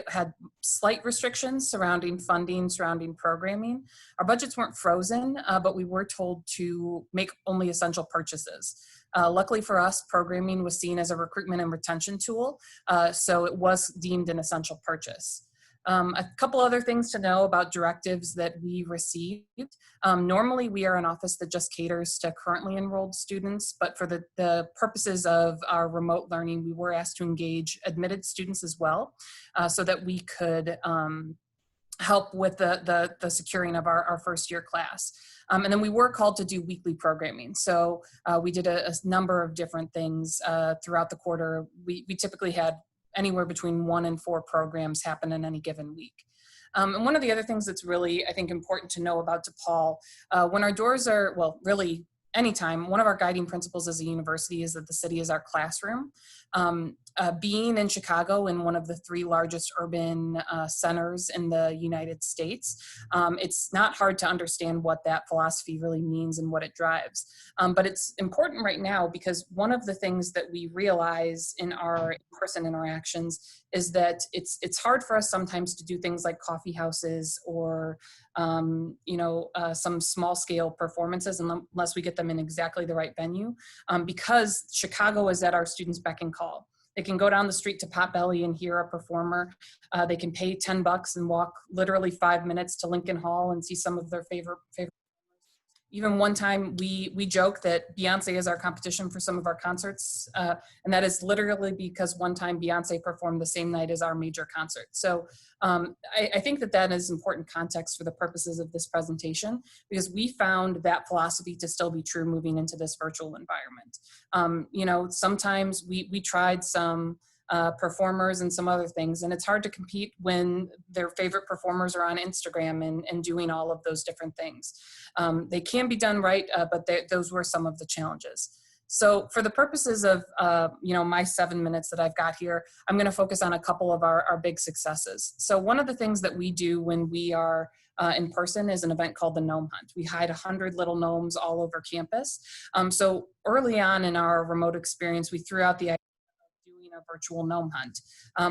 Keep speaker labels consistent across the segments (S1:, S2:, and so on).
S1: had slight restrictions surrounding funding, surrounding programming. Our budgets weren't frozen, but we were told to make only essential purchases. Luckily for us, programming was seen as a recruitment and retention tool, so it was deemed an essential purchase. A couple other things to know about directives that we received. Normally, we are an office that just caters to currently enrolled students, but for the purposes of our remote learning, we were asked to engage admitted students as well, so that we could help with the securing of our first year class. And then we were called to do weekly programming. So we did a number of different things throughout the quarter. We typically had anywhere between 1 and 4 programs happen in any given week. And one of the other things that's really, I think, important to know about DePaul, when our doors are, well, really anytime, one of our guiding principles as a university is that the city is our classroom. Being in Chicago, in one of the 3 largest urban centers in the United States, it's not hard to understand what that philosophy really means and what it drives. But it's important right now because one of the things that we realize in our in-person interactions is that it's hard for us sometimes to do things like coffee houses or some small scale performances unless we get them in exactly the right venue, because Chicago is at our students' beck and call. They can go down the street to Potbelly and hear a performer. They can pay $10 and walk literally 5 minutes to Lincoln Hall and see some of their favorite. Even one time we joke that Beyonce is our competition for some of our concerts. And that is literally because one time Beyonce performed the same night as our major concert. So I think that is important context for the purposes of this presentation, because we found that philosophy to still be true moving into this virtual environment. Sometimes we tried some performers and some other things, and it's hard to compete when their favorite performers are on Instagram and doing all of those different things. They can be done right, but those were some of the challenges. So for the purposes of my 7 minutes that I've got here, I'm going to focus on a couple of our big successes. So one of the things that we do when we are in person is an event called the Gnome Hunt. We hide 100 little gnomes all over campus. So early on in our remote experience, we threw out the idea a virtual gnome hunt.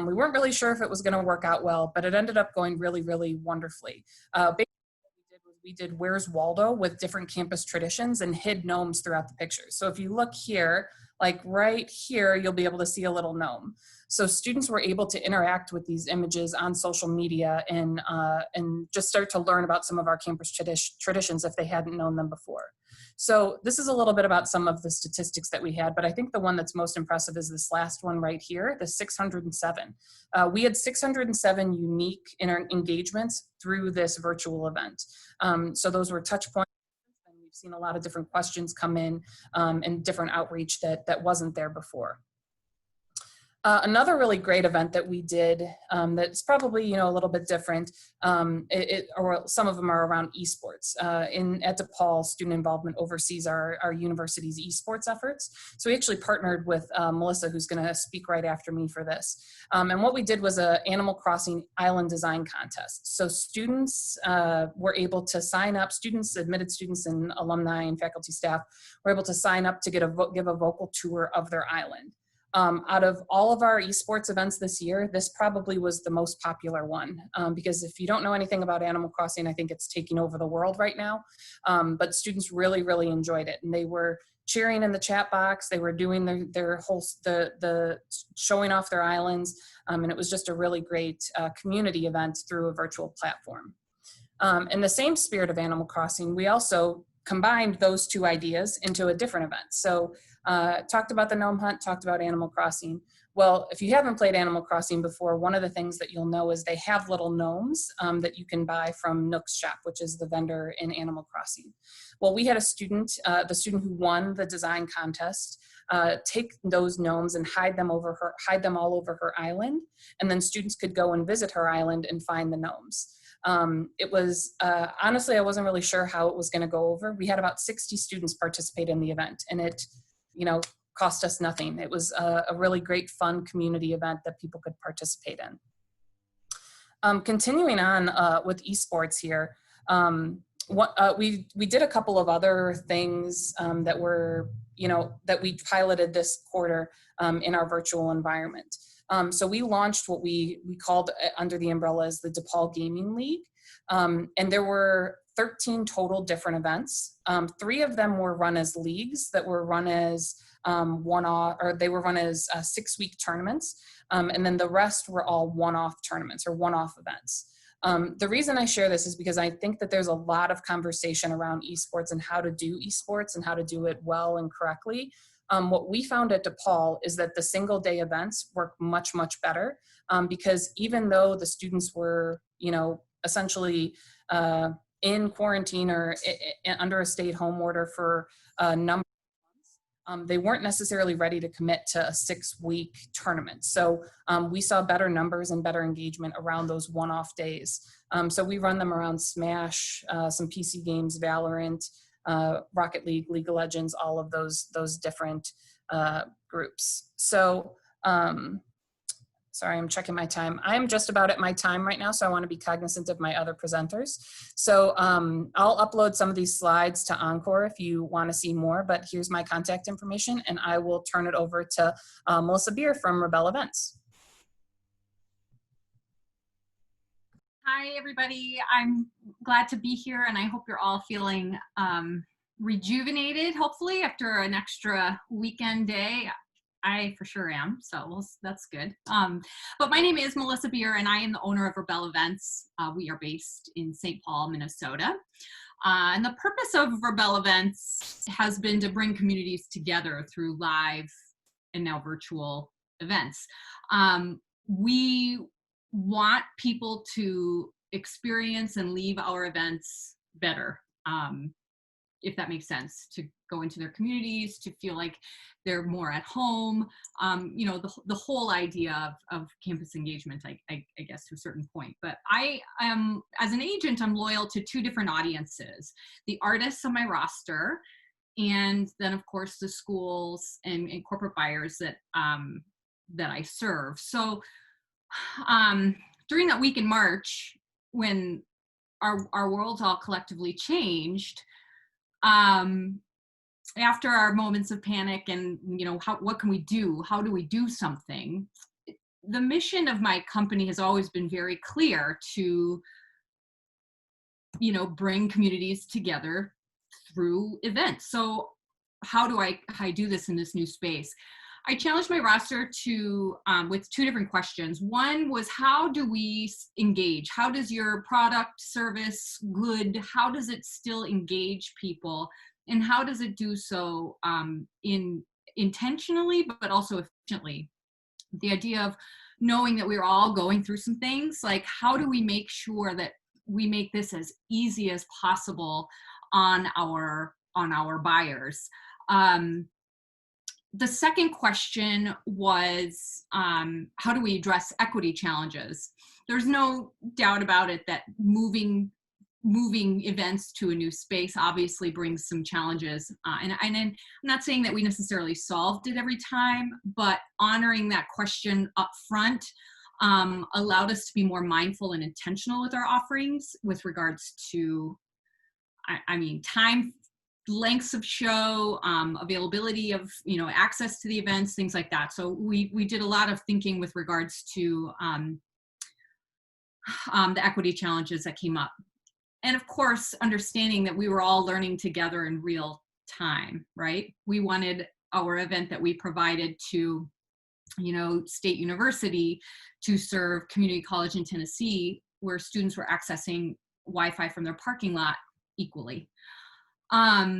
S1: We weren't really sure if it was going to work out well, but it ended up going really, really wonderfully. Basically what we did Where's Waldo with different campus traditions and hid gnomes throughout the pictures. So if you look here, like right here, you'll be able to see a little gnome. So students were able to interact with these images on social media and just start to learn about some of our campus traditions if they hadn't known them before. So this is a little bit about some of the statistics that we had, but I think the one that's most impressive is this last one right here, the 607. We had 607 unique engagements through this virtual event. So those were touch points, and we've seen a lot of different questions come in and different outreach that wasn't there before. Another really great event that we did that's probably a little bit different, or some of them are around esports. At DePaul, student involvement oversees our university's esports efforts. So we actually partnered with Melissa, who's going to speak right after me for this. And what we did was an Animal Crossing island design contest. So students were able to sign up, admitted students and alumni and faculty staff were able to sign up to give a vocal tour of their island. Out of all of our esports events this year, this probably was the most popular one, because if you don't know anything about Animal Crossing, I think it's taking over the world right now. But students really, really enjoyed it, and they were cheering in the chat box. They were doing their whole the showing off their islands, and it was just a really great community event through a virtual platform. In the same spirit of Animal Crossing, we also combined those two ideas into a different event. So talked about the Gnome Hunt, talked about Animal Crossing. Well, if you haven't played Animal Crossing before, one of the things that you'll know is they have little gnomes that you can buy from Nook's shop, which is the vendor in Animal Crossing. Well, we had a student, the student who won the design contest, take those gnomes and hide them all over her island, and then students could go and visit her island and find the gnomes. It was, honestly, I wasn't really sure how it was going to go over. We had about 60 students participate in the event, and it, cost us nothing. It was a really great, fun community event that people could participate in. Continuing on with esports here, we did a couple of other things that were, that we piloted this quarter in our virtual environment. So we launched what we called under the umbrella as the DePaul Gaming League. And there were 13 total different events. 3 of them were run as leagues that were run as one-off, or they were run as 6-week tournaments. And then the rest were all one-off tournaments or one-off events. The reason I share this is because I think that there's a lot of conversation around esports and how to do esports and how to do it well and correctly. What we found at DePaul is that the single day events work much, much better because even though the students were, essentially in quarantine or under a stay-at-home order for a number of months, they weren't necessarily ready to commit to a 6-week tournament. So we saw better numbers and better engagement around those one-off days. So we run them around Smash, some PC games, Valorant, Rocket League, League of Legends, all of those different groups. So sorry, I'm checking my time. I'm just about at my time right now, so I want to be cognizant of my other presenters. So I'll upload some of these slides to Encore if you want to see more, but here's my contact information, and I will turn it over to Melissa Beer from Rebel Events.
S2: Hi, everybody. I'm glad to be here, and I hope you're all feeling rejuvenated, hopefully, after an extra weekend day. I for sure am, so that's good. But my name is Melissa Beer, and I am the owner of Rebel Events. We are based in St. Paul, Minnesota. And the purpose of Rebel Events has been to bring communities together through live and now virtual events. We want people to experience and leave our events better, if that makes sense, to go into their communities, to feel like they're more at home, the whole idea of campus engagement, I guess, to a certain point. But I am, as an agent, I'm loyal to 2 different audiences: the artists on my roster, and then, of course, the schools and corporate buyers that I serve. So during that week in March, when our worlds all collectively changed, after our moments of panic and, what can we do? How do we do something? The mission of my company has always been very clear to, bring communities together through events. So how do I do this in this new space? I challenged my roster to with 2 different questions. One was, how do we engage? How does your product, service, good, how does it still engage people? And how does it do so intentionally, but also efficiently? The idea of knowing that we're all going through some things, like how do we make sure that we make this as easy as possible on our buyers? The second question was, how do we address equity challenges? There's no doubt about it that moving events to a new space obviously brings some challenges. And I'm not saying that we necessarily solved it every time, but honoring that question up front allowed us to be more mindful and intentional with our offerings with regards to, time, lengths of show, availability of, access to the events, things like that. So we did a lot of thinking with regards to the equity challenges that came up. And of course, understanding that we were all learning together in real time, right? We wanted our event that we provided to, State University to serve community college in Tennessee, where students were accessing Wi-Fi from their parking lot equally. I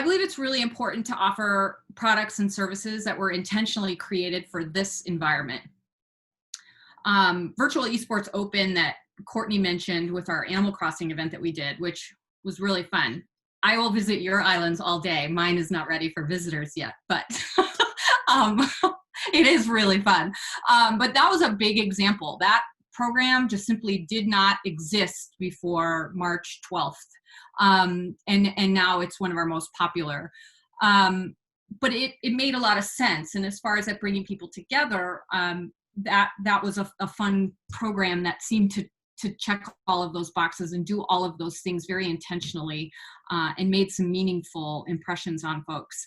S2: believe it's really important to offer products and services that were intentionally created for this environment. Virtual Esports Open that Courtney mentioned with our Animal Crossing event that we did, which was really fun. I will visit your islands all day. Mine is not ready for visitors yet, but it is really fun. But that was a big example. That program just simply did not exist before March 12th. And now it's one of our most popular. But it made a lot of sense. And as far as that bringing people together, that was a fun program that seemed to check all of those boxes and do all of those things very intentionally, and made some meaningful impressions on folks.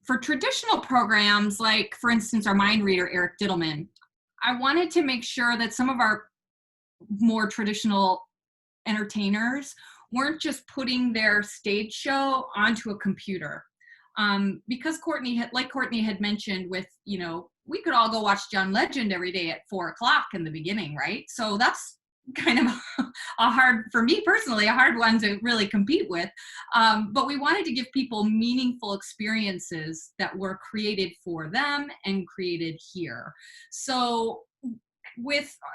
S2: for traditional programs, like for instance, our mind reader, Eric Diddleman, I wanted to make sure that some of our more traditional entertainers weren't just putting their stage show onto a computer. Because Courtney had mentioned with, we could all go watch John Legend every day at 4:00 in the beginning, right? So that's kind of for me personally, a hard one to really compete with. But we wanted to give people meaningful experiences that were created for them and created here. So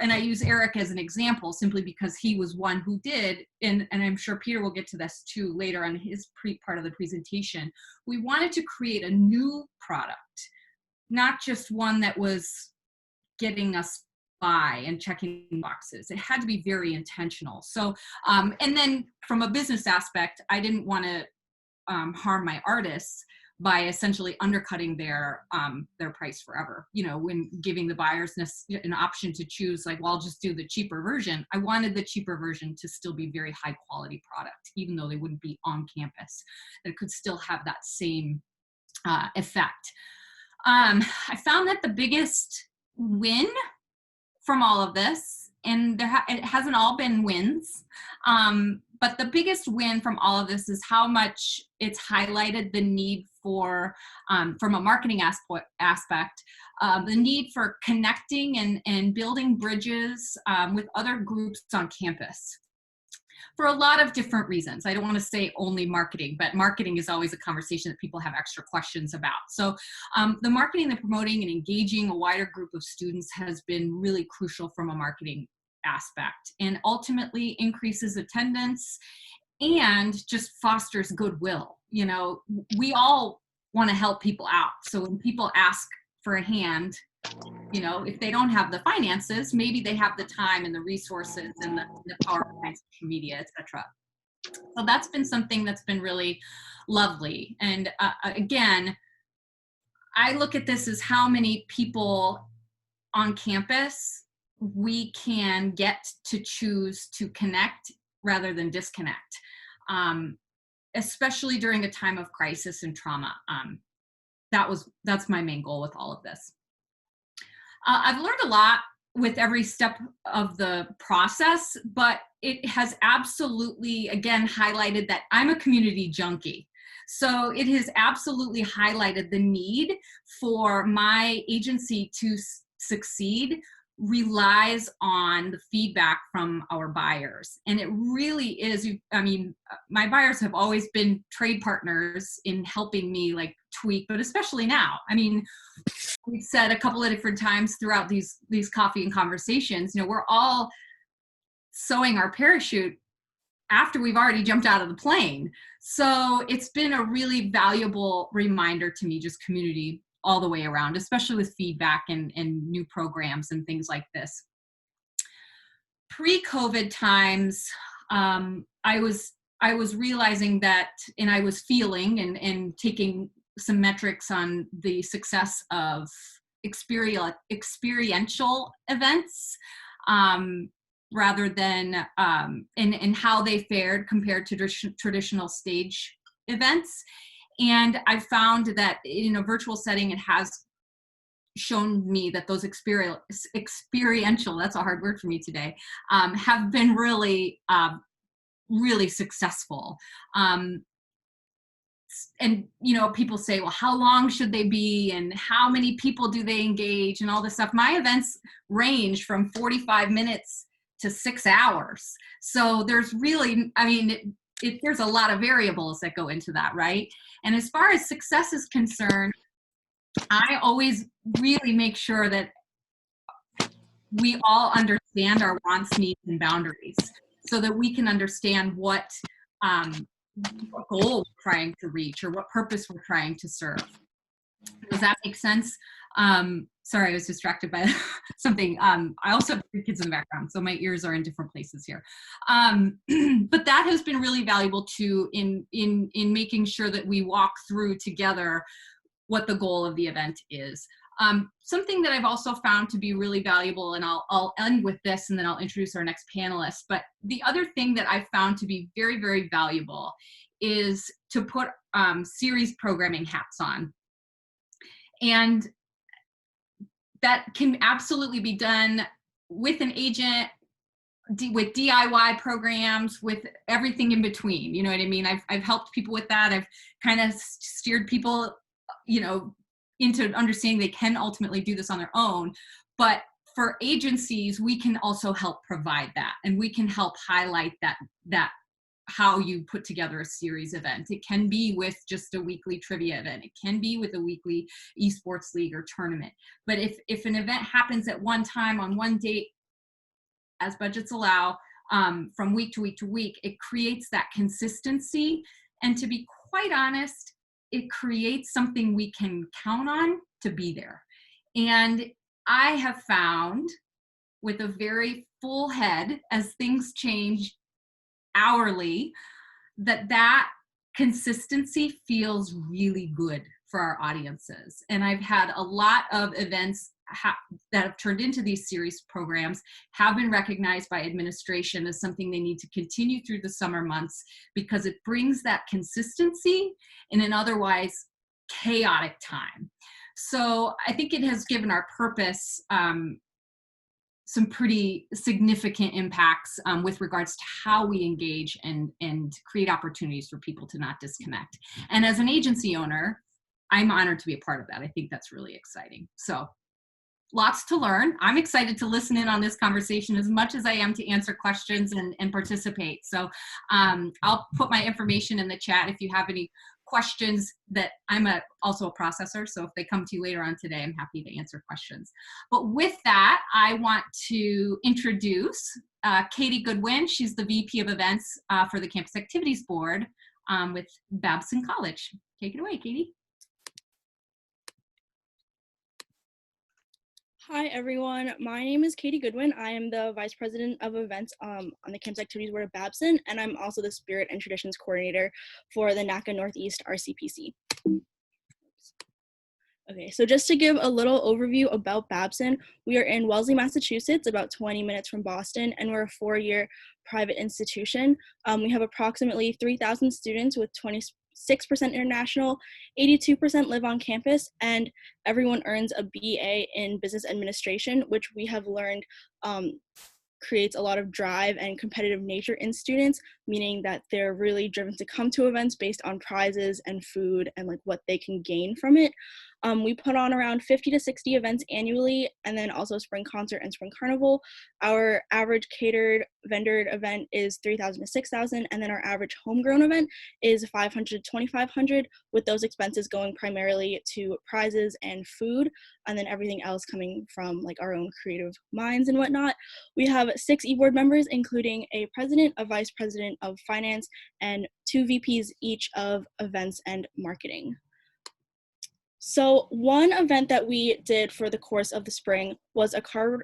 S2: and I use Eric as an example simply because he was one who did, and I'm sure Peter will get to this too later on his part of the presentation. We wanted to create a new product, not just one that was getting us by and checking boxes. It had to be very intentional. So, and then from a business aspect, I didn't want to harm my artists by essentially undercutting their price forever. When giving the buyers an option to choose, like, well, I'll just do the cheaper version. I wanted the cheaper version to still be very high quality product, even though they wouldn't be on campus. It could still have that same effect. I found that the biggest win from all of this, and it hasn't all been wins, but the biggest win from all of this is how much it's highlighted the need for, from a marketing aspect, the need for connecting and building bridges with other groups on campus. For a lot of different reasons. I don't want to say only marketing, but marketing is always a conversation that people have extra questions about. So the marketing, the promoting, and engaging a wider group of students has been really crucial from a marketing aspect, and ultimately increases attendance and just fosters goodwill. We all want to help people out. So when people ask for a hand, if they don't have the finances, maybe they have the time and the resources and the power behind social media, etc. So that's been something that's been really lovely. And again, I look at this as how many people on campus we can get to choose to connect rather than disconnect, especially during a time of crisis and trauma. That's my main goal with all of this. I've learned a lot with every step of the process, but it has absolutely, again, highlighted that I'm a community junkie. So it has absolutely highlighted the need for my agency to succeed relies on the feedback from our buyers. And it really is, my buyers have always been trade partners in helping me tweak, but especially now. We've said a couple of different times throughout these coffee and conversations, we're all sewing our parachute after we've already jumped out of the plane. So it's been a really valuable reminder to me, just community all the way around, especially with feedback and new programs and things like this. Pre-COVID times, I was realizing that, and I was feeling and taking some metrics on the success of experiential events, rather than and how they fared compared to traditional stage events. And I found that in a virtual setting, it has shown me that those experiential, that's a hard word for me today, have been really, really successful. And people say, well, how long should they be and how many people do they engage and all this stuff. My events range from 45 minutes to 6 hours. So there's really, there's a lot of variables that go into that, right? And as far as success is concerned, I always really make sure that we all understand our wants, needs, and boundaries so that we can understand what goal we're trying to reach or what purpose we're trying to serve. Does that make sense? Sorry, I was distracted by something. I also have 3 kids in the background, so my ears are in different places here. But that has been really valuable too in making sure that we walk through together what the goal of the event is. Something that I've also found to be really valuable, and I'll end with this and then I'll introduce our next panelist, but the other thing that I've found to be very, very valuable is to put series programming hats on. And that can absolutely be done with an agent, with DIY programs, with everything in between. You know what I mean? I've helped people with that. I've kind of steered people, into understanding they can ultimately do this on their own. But for agencies, we can also help provide that, and we can help highlight that how you put together a series event. It can be with just a weekly trivia event. It can be with a weekly esports league or tournament. But if an event happens at one time on one date, as budgets allow, from week to week to week, it creates that consistency. And to be quite honest, it creates something we can count on to be there. And I have found, with a very full head, as things change hourly, that consistency feels really good for our audiences. And I've had a lot of events that have turned into these series programs have been recognized by administration as something they need to continue through the summer months, because it brings that consistency in an otherwise chaotic time. So I think it has given our purpose some pretty significant impacts with regards to how we engage and create opportunities for people to not disconnect. And as an agency owner, I'm honored to be a part of that. I think that's really exciting. So lots to learn. I'm excited to listen in on this conversation as much as I am to answer questions and participate. So I'll put my information in the chat if you have any questions. That I'm also a processor, so if they come to you later on today, I'm happy to answer questions. But with that, I want to introduce Katie Goodwin. She's the VP of Events for the Campus Activities Board with Babson College. Take it away, Katie.
S3: Hi everyone, my name is Katie Goodwin. I am the Vice President of Events on the Campus Activities Board of Babson, and I'm also the Spirit and Traditions Coordinator for the NACA Northeast RCPC. Okay, so just to give a little overview about Babson, we are in Wellesley, Massachusetts, about 20 minutes from Boston, and we're a 4-year private institution. We have approximately 3,000 students with 26% international, 82% live on campus, and everyone earns a BA in business administration, which we have learned creates a lot of drive and competitive nature in students, meaning that they're really driven to come to events based on prizes and food and like what they can gain from it. We put on around 50 to 60 events annually, and then also spring concert and spring carnival. Our average catered vendored event is 3,000 to 6,000, and then our average homegrown event is 500 to 2,500, with those expenses going primarily to prizes and food, and then everything else coming from like our own creative minds and whatnot. We have 6 e-board members, including a president, a vice president of finance, and 2 VPs each of events and marketing. So one event that we did for the course of the spring was a card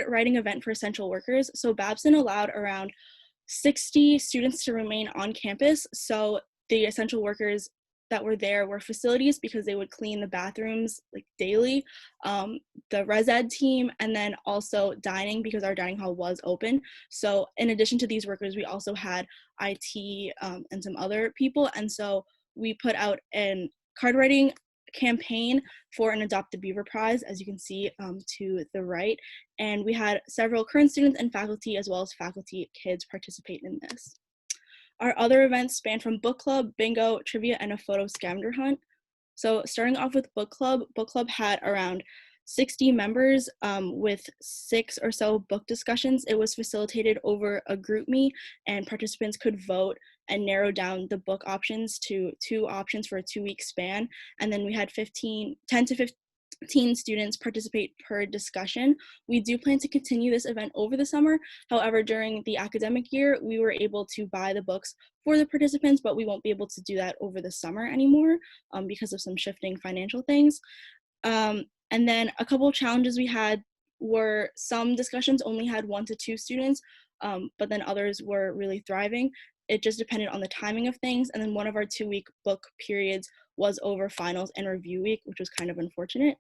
S3: writing event for essential workers. So Babson allowed around 60 students to remain on campus. So the essential workers that were there were facilities, because they would clean the bathrooms like daily, the res ed team, and then also dining, because our dining hall was open. So in addition to these workers, we also had IT and some other people. And so we put out an card writing campaign for an Adopt the Beaver prize, as you can see to the right, and we had several current students and faculty, as well as faculty kids, participate in this. Our other events span from book club, bingo, trivia, and a photo scavenger hunt. So starting off with book club had around 60 members with 6 or so book discussions. It was facilitated over a group meet, and participants could vote and narrow down the book options to 2 options for a 2-week span. And then we had 10 to 15 students participate per discussion. We do plan to continue this event over the summer. However, during the academic year, we were able to buy the books for the participants, but we won't be able to do that over the summer anymore because of some shifting financial things. And then a couple of challenges we had were some discussions only had 1 to 2 students, but then others were really thriving. It just depended on the timing of things. And then one of our 2-week book periods was over finals and review week, which was kind of unfortunate.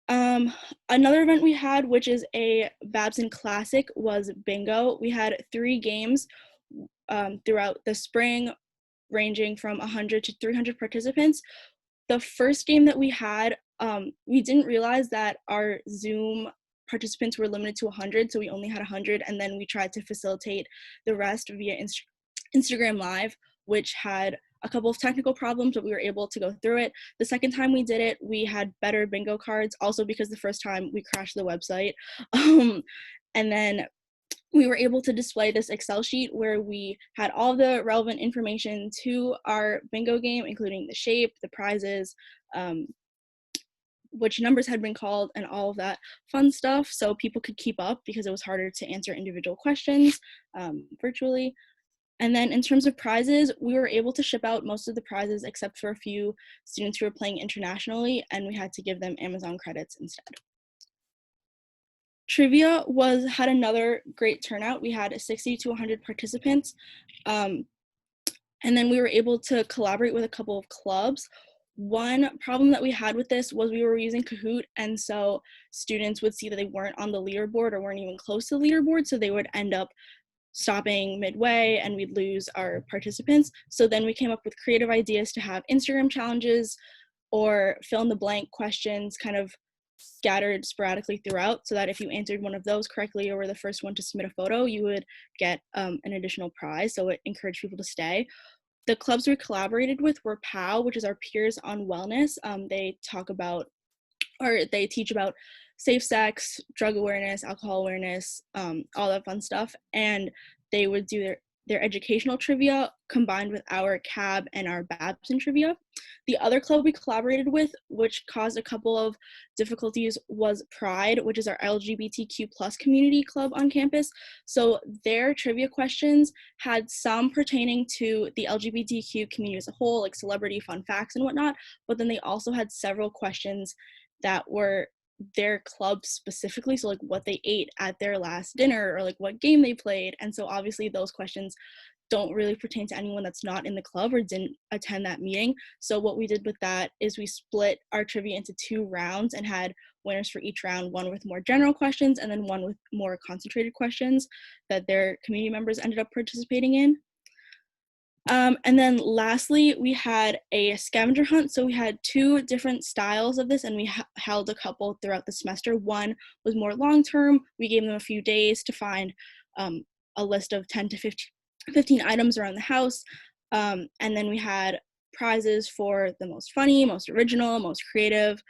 S3: Another event we had, which is a Babson classic, was bingo. We had 3 games throughout the spring, ranging from 100 to 300 participants. The first game that we had, we didn't realize that our Zoom participants were limited to 100, so we only had 100, and then we tried to facilitate the rest via Instagram Live, which had a couple of technical problems, but we were able to go through it. The second time we did it, we had better bingo cards, also because the first time we crashed the website. And then we were able to display this Excel sheet where we had all the relevant information to our bingo game, including the shape, the prizes, which numbers had been called, and all of that fun stuff, so people could keep up because it was harder to answer individual questions virtually. And then in terms of prizes, we were able to ship out most of the prizes except for a few students who were playing internationally, and we had to give them Amazon credits instead. Trivia had another great turnout. We had 60 to 100 participants. And then we were able to collaborate with a couple of clubs. One problem that we had with this was we were using Kahoot, and so students would see that they weren't on the leaderboard or weren't even close to the leaderboard, so they would end up stopping midway and we'd lose our participants. So then we came up with creative ideas to have Instagram challenges or fill in the blank questions kind of scattered sporadically throughout, so that if you answered one of those correctly or were the first one to submit a photo, you would get an additional prize. So it encouraged people to stay. The clubs we collaborated with were POW, which is our Peers on Wellness. They teach about safe sex, drug awareness, alcohol awareness, all that fun stuff. And they would do their educational trivia combined with our CAB and our Babson trivia. The other club we collaborated with, which caused a couple of difficulties, was Pride, which is our LGBTQ plus community club on campus. So their trivia questions had some pertaining to the LGBTQ community as a whole, like celebrity fun facts and whatnot, but then they also had several questions that were their club specifically, so like what they ate at their last dinner or like what game they played. And so obviously those questions don't really pertain to anyone that's not in the club or didn't attend that meeting. So what we did with that is we split our trivia into 2 rounds and had winners for each round, one with more general questions and then one with more concentrated questions that their community members ended up participating in. And then lastly, we had a scavenger hunt. So we had 2 different styles of this, and we held a couple throughout the semester. One was more long-term. We gave them a few days to find a list of 10 to 15 items around the house. And then we had prizes for the most funny, most original, most creative,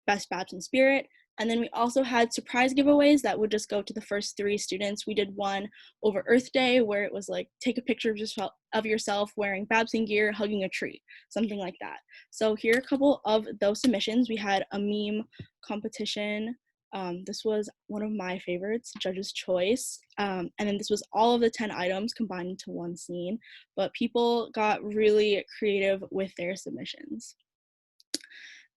S3: best Babson spirit. And then we also had surprise giveaways that would just go to the first 3 students. We did one over Earth Day where it was like, take a picture of yourself wearing Babson gear, hugging a tree, something like that. So here are a couple of those submissions. We had a meme competition. This was one of my favorites, Judge's Choice. And then this was all of the 10 items combined into one scene, but people got really creative with their submissions.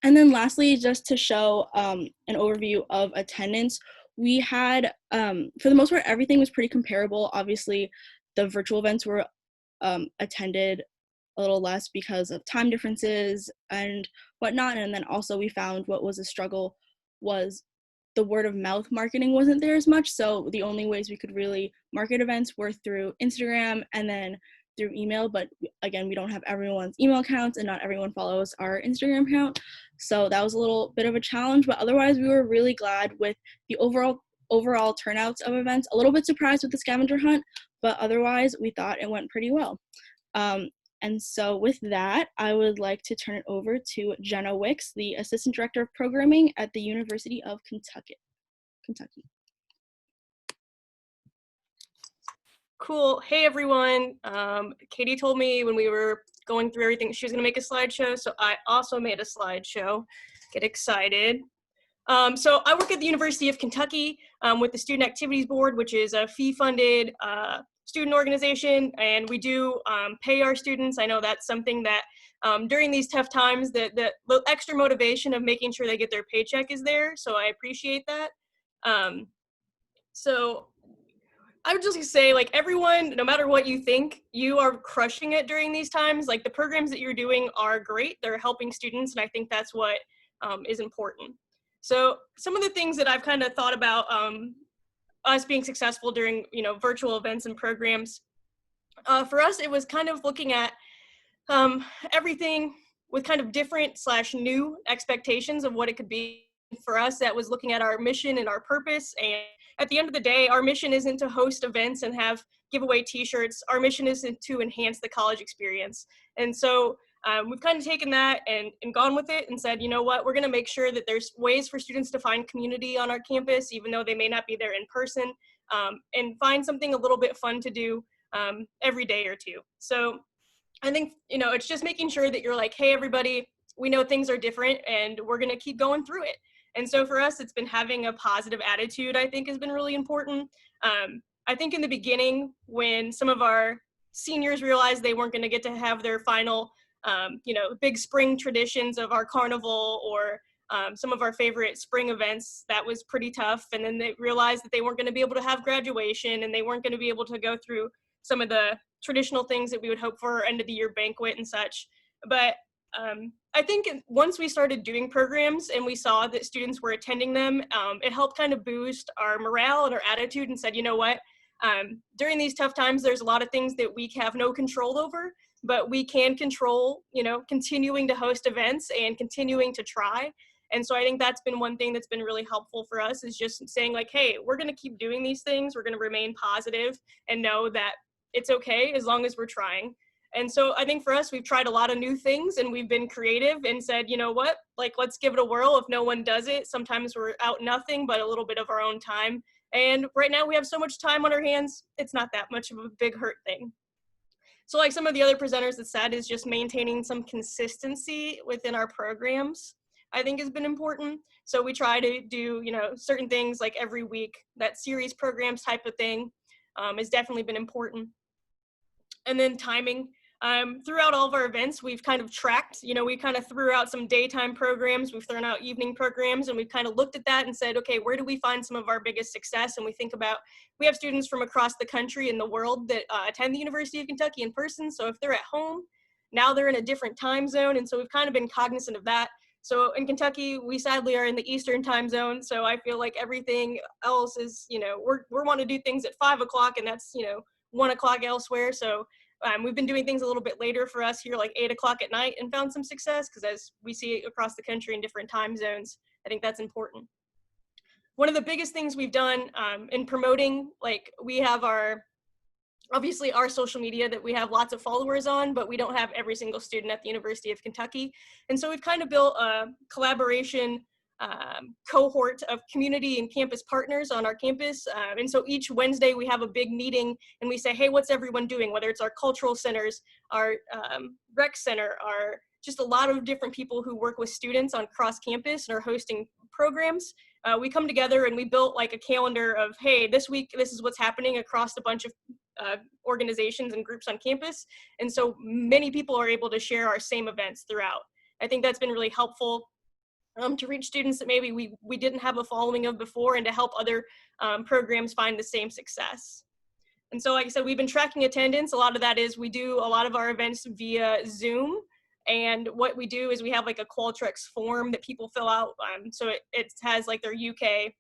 S3: And then lastly, just to show an overview of attendance, we had, for the most part, everything was pretty comparable. Obviously, the virtual events were attended a little less because of time differences and whatnot. And then also we found what was a struggle was the word of mouth marketing wasn't there as much. So the only ways we could really market events were through Instagram and then through email. But again, we don't have everyone's email accounts and not everyone follows our Instagram account. So that was a little bit of a challenge, but otherwise we were really glad with the overall turnouts of events. A little bit surprised with the scavenger hunt, but otherwise we thought it went pretty well. And so with that, I would like to turn it over to Jenna Wicks, the Assistant Director of Programming at the University of Kentucky.
S4: Cool. Hey, everyone. Katie told me when we were going through everything, she was going to make a slideshow, so I also made a slideshow. Get excited. So I work at the University of Kentucky with the Student Activities Board, which is a fee-funded student organization, and we do pay our students. I know that's something that during these tough times, the extra motivation of making sure they get their paycheck is there, so I appreciate that. So I would just say, like, everyone, no matter what you think, you are crushing it during these times. Like, the programs that you're doing are great. They're helping students, and I think that's what is important. So some of the things that I've kind of thought about us being successful during, virtual events and programs, for us, it was kind of looking at everything with kind of different / new expectations of what it could be. For us, that was looking at our mission and our purpose. And at the end of the day, our mission isn't to host events and have giveaway t-shirts. Our mission is to enhance the college experience. And so we've kind of taken that and gone with it and said, you know what, we're going to make sure that there's ways for students to find community on our campus, even though they may not be there in person, and find something a little bit fun to do every day or two. So I think, you know, it's just making sure that you're like, hey, everybody, we know things are different and we're going to keep going through it. And so for us, it's been having a positive attitude, I think, has been really important. I think in the beginning, when some of our seniors realized they weren't going to get to have their final, you know, big spring traditions of our carnival or some of our favorite spring events, that was pretty tough. And then they realized that they weren't going to be able to have graduation and they weren't going to be able to go through some of the traditional things that we would hope for, end of the year banquet and such. But I think once we started doing programs and we saw that students were attending them, it helped kind of boost our morale and our attitude and said, you know what, during these tough times, there's a lot of things that we have no control over, but we can control, you know, continuing to host events and continuing to try. And so I think that's been one thing that's been really helpful for us, is just saying like, hey, we're going to keep doing these things. We're going to remain positive and know that it's okay as long as we're trying. And so I think for us, we've tried a lot of new things and we've been creative and said, you know what, like, let's give it a whirl. If no one does it, sometimes we're out nothing but a little bit of our own time. And right now we have so much time on our hands, it's not that much of a big hurt thing. So like some of the other presenters that said, is just maintaining some consistency within our programs, I think has been important. So we try to do, you know, certain things like every week. That series programs type of thing has definitely been important. And then timing. Throughout all of our events, we've kind of tracked, you know, we kind of threw out some daytime programs, we've thrown out evening programs, and we've kind of looked at that and said, okay, where do we find some of our biggest success? And we think about, we have students from across the country and the world that attend the University of Kentucky in person. So if they're at home, now they're in a different time zone. And so we've kind of been cognizant of that. So in Kentucky, we sadly are in the Eastern time zone. So I feel like everything else is, you know, we're wanting to do things at 5 o'clock and that's, you know, 1 o'clock elsewhere. So we've been doing things a little bit later for us here, like 8 o'clock at night, and found some success, because as we see across the country in different time zones, I think that's important. One of the biggest things we've done in promoting, like, we have obviously our social media that we have lots of followers on, but we don't have every single student at the University of Kentucky. And so we've kind of built a collaboration cohort of community and campus partners on our campus. And so each Wednesday we have a big meeting and we say, hey, what's everyone doing? Whether it's our cultural centers, our rec center, our just a lot of different people who work with students on cross campus and are hosting programs. We come together and we built like a calendar of, hey, this week, this is what's happening across a bunch of organizations and groups on campus. And so many people are able to share our same events throughout. I think that's been really helpful to reach students that maybe we didn't have a following of before, and to help other programs find the same success. And so, like I said, we've been tracking attendance. A lot of that is we do a lot of our events via Zoom. And what we do is we have like a Qualtrics form that people fill out. So it has like their UK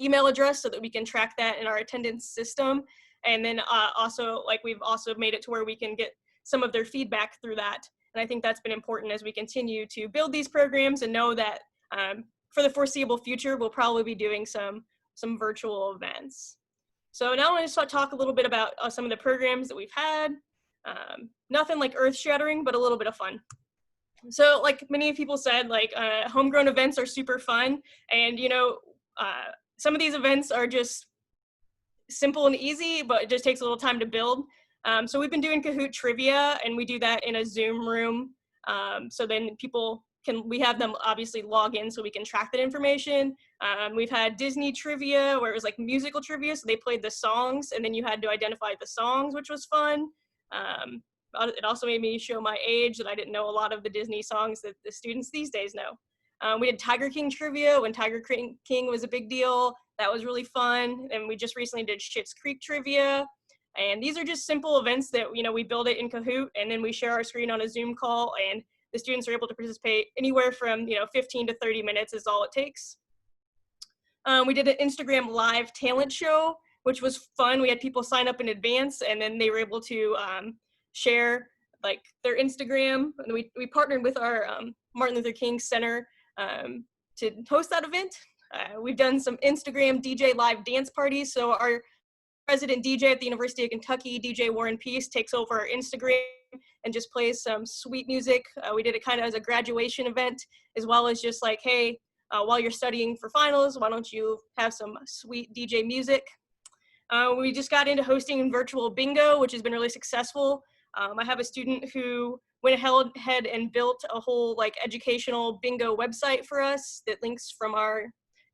S4: email address so that we can track that in our attendance system. And then also, like, we've also made it to where we can get some of their feedback through that. And I think that's been important as we continue to build these programs, and know that for the foreseeable future, we'll probably be doing some virtual events. So now I want to talk a little bit about some of the programs that we've had. Nothing like earth-shattering, but a little bit of fun. So like many people said, like homegrown events are super fun. And, you know, some of these events are just simple and easy, but it just takes a little time to build. So we've been doing Kahoot trivia, and we do that in a Zoom room. So then we have them obviously log in so we can track that information. We've had Disney trivia, where it was like musical trivia. So they played the songs and then you had to identify the songs, which was fun. It also made me show my age, that I didn't know a lot of the Disney songs that the students these days know. We did Tiger King trivia when Tiger King was a big deal. That was really fun. And we just recently did Schitt's Creek trivia. And these are just simple events that, you know, we build it in Kahoot, and then we share our screen on a Zoom call, and the students are able to participate anywhere from, you know, 15 to 30 minutes is all it takes. We did an Instagram live talent show, which was fun. We had people sign up in advance, and then they were able to share like their Instagram, and we partnered with our Martin Luther King Center to host that event. We've done some Instagram DJ live dance parties. So our resident DJ at the University of Kentucky, DJ Warren Peace, takes over our Instagram and just plays some sweet music. We did it kind of as a graduation event, as well as just like, hey, while you're studying for finals, why don't you have some sweet DJ music? We just got into hosting virtual bingo, which has been really successful. I have a student who went ahead and built a whole like educational bingo website for us that links from our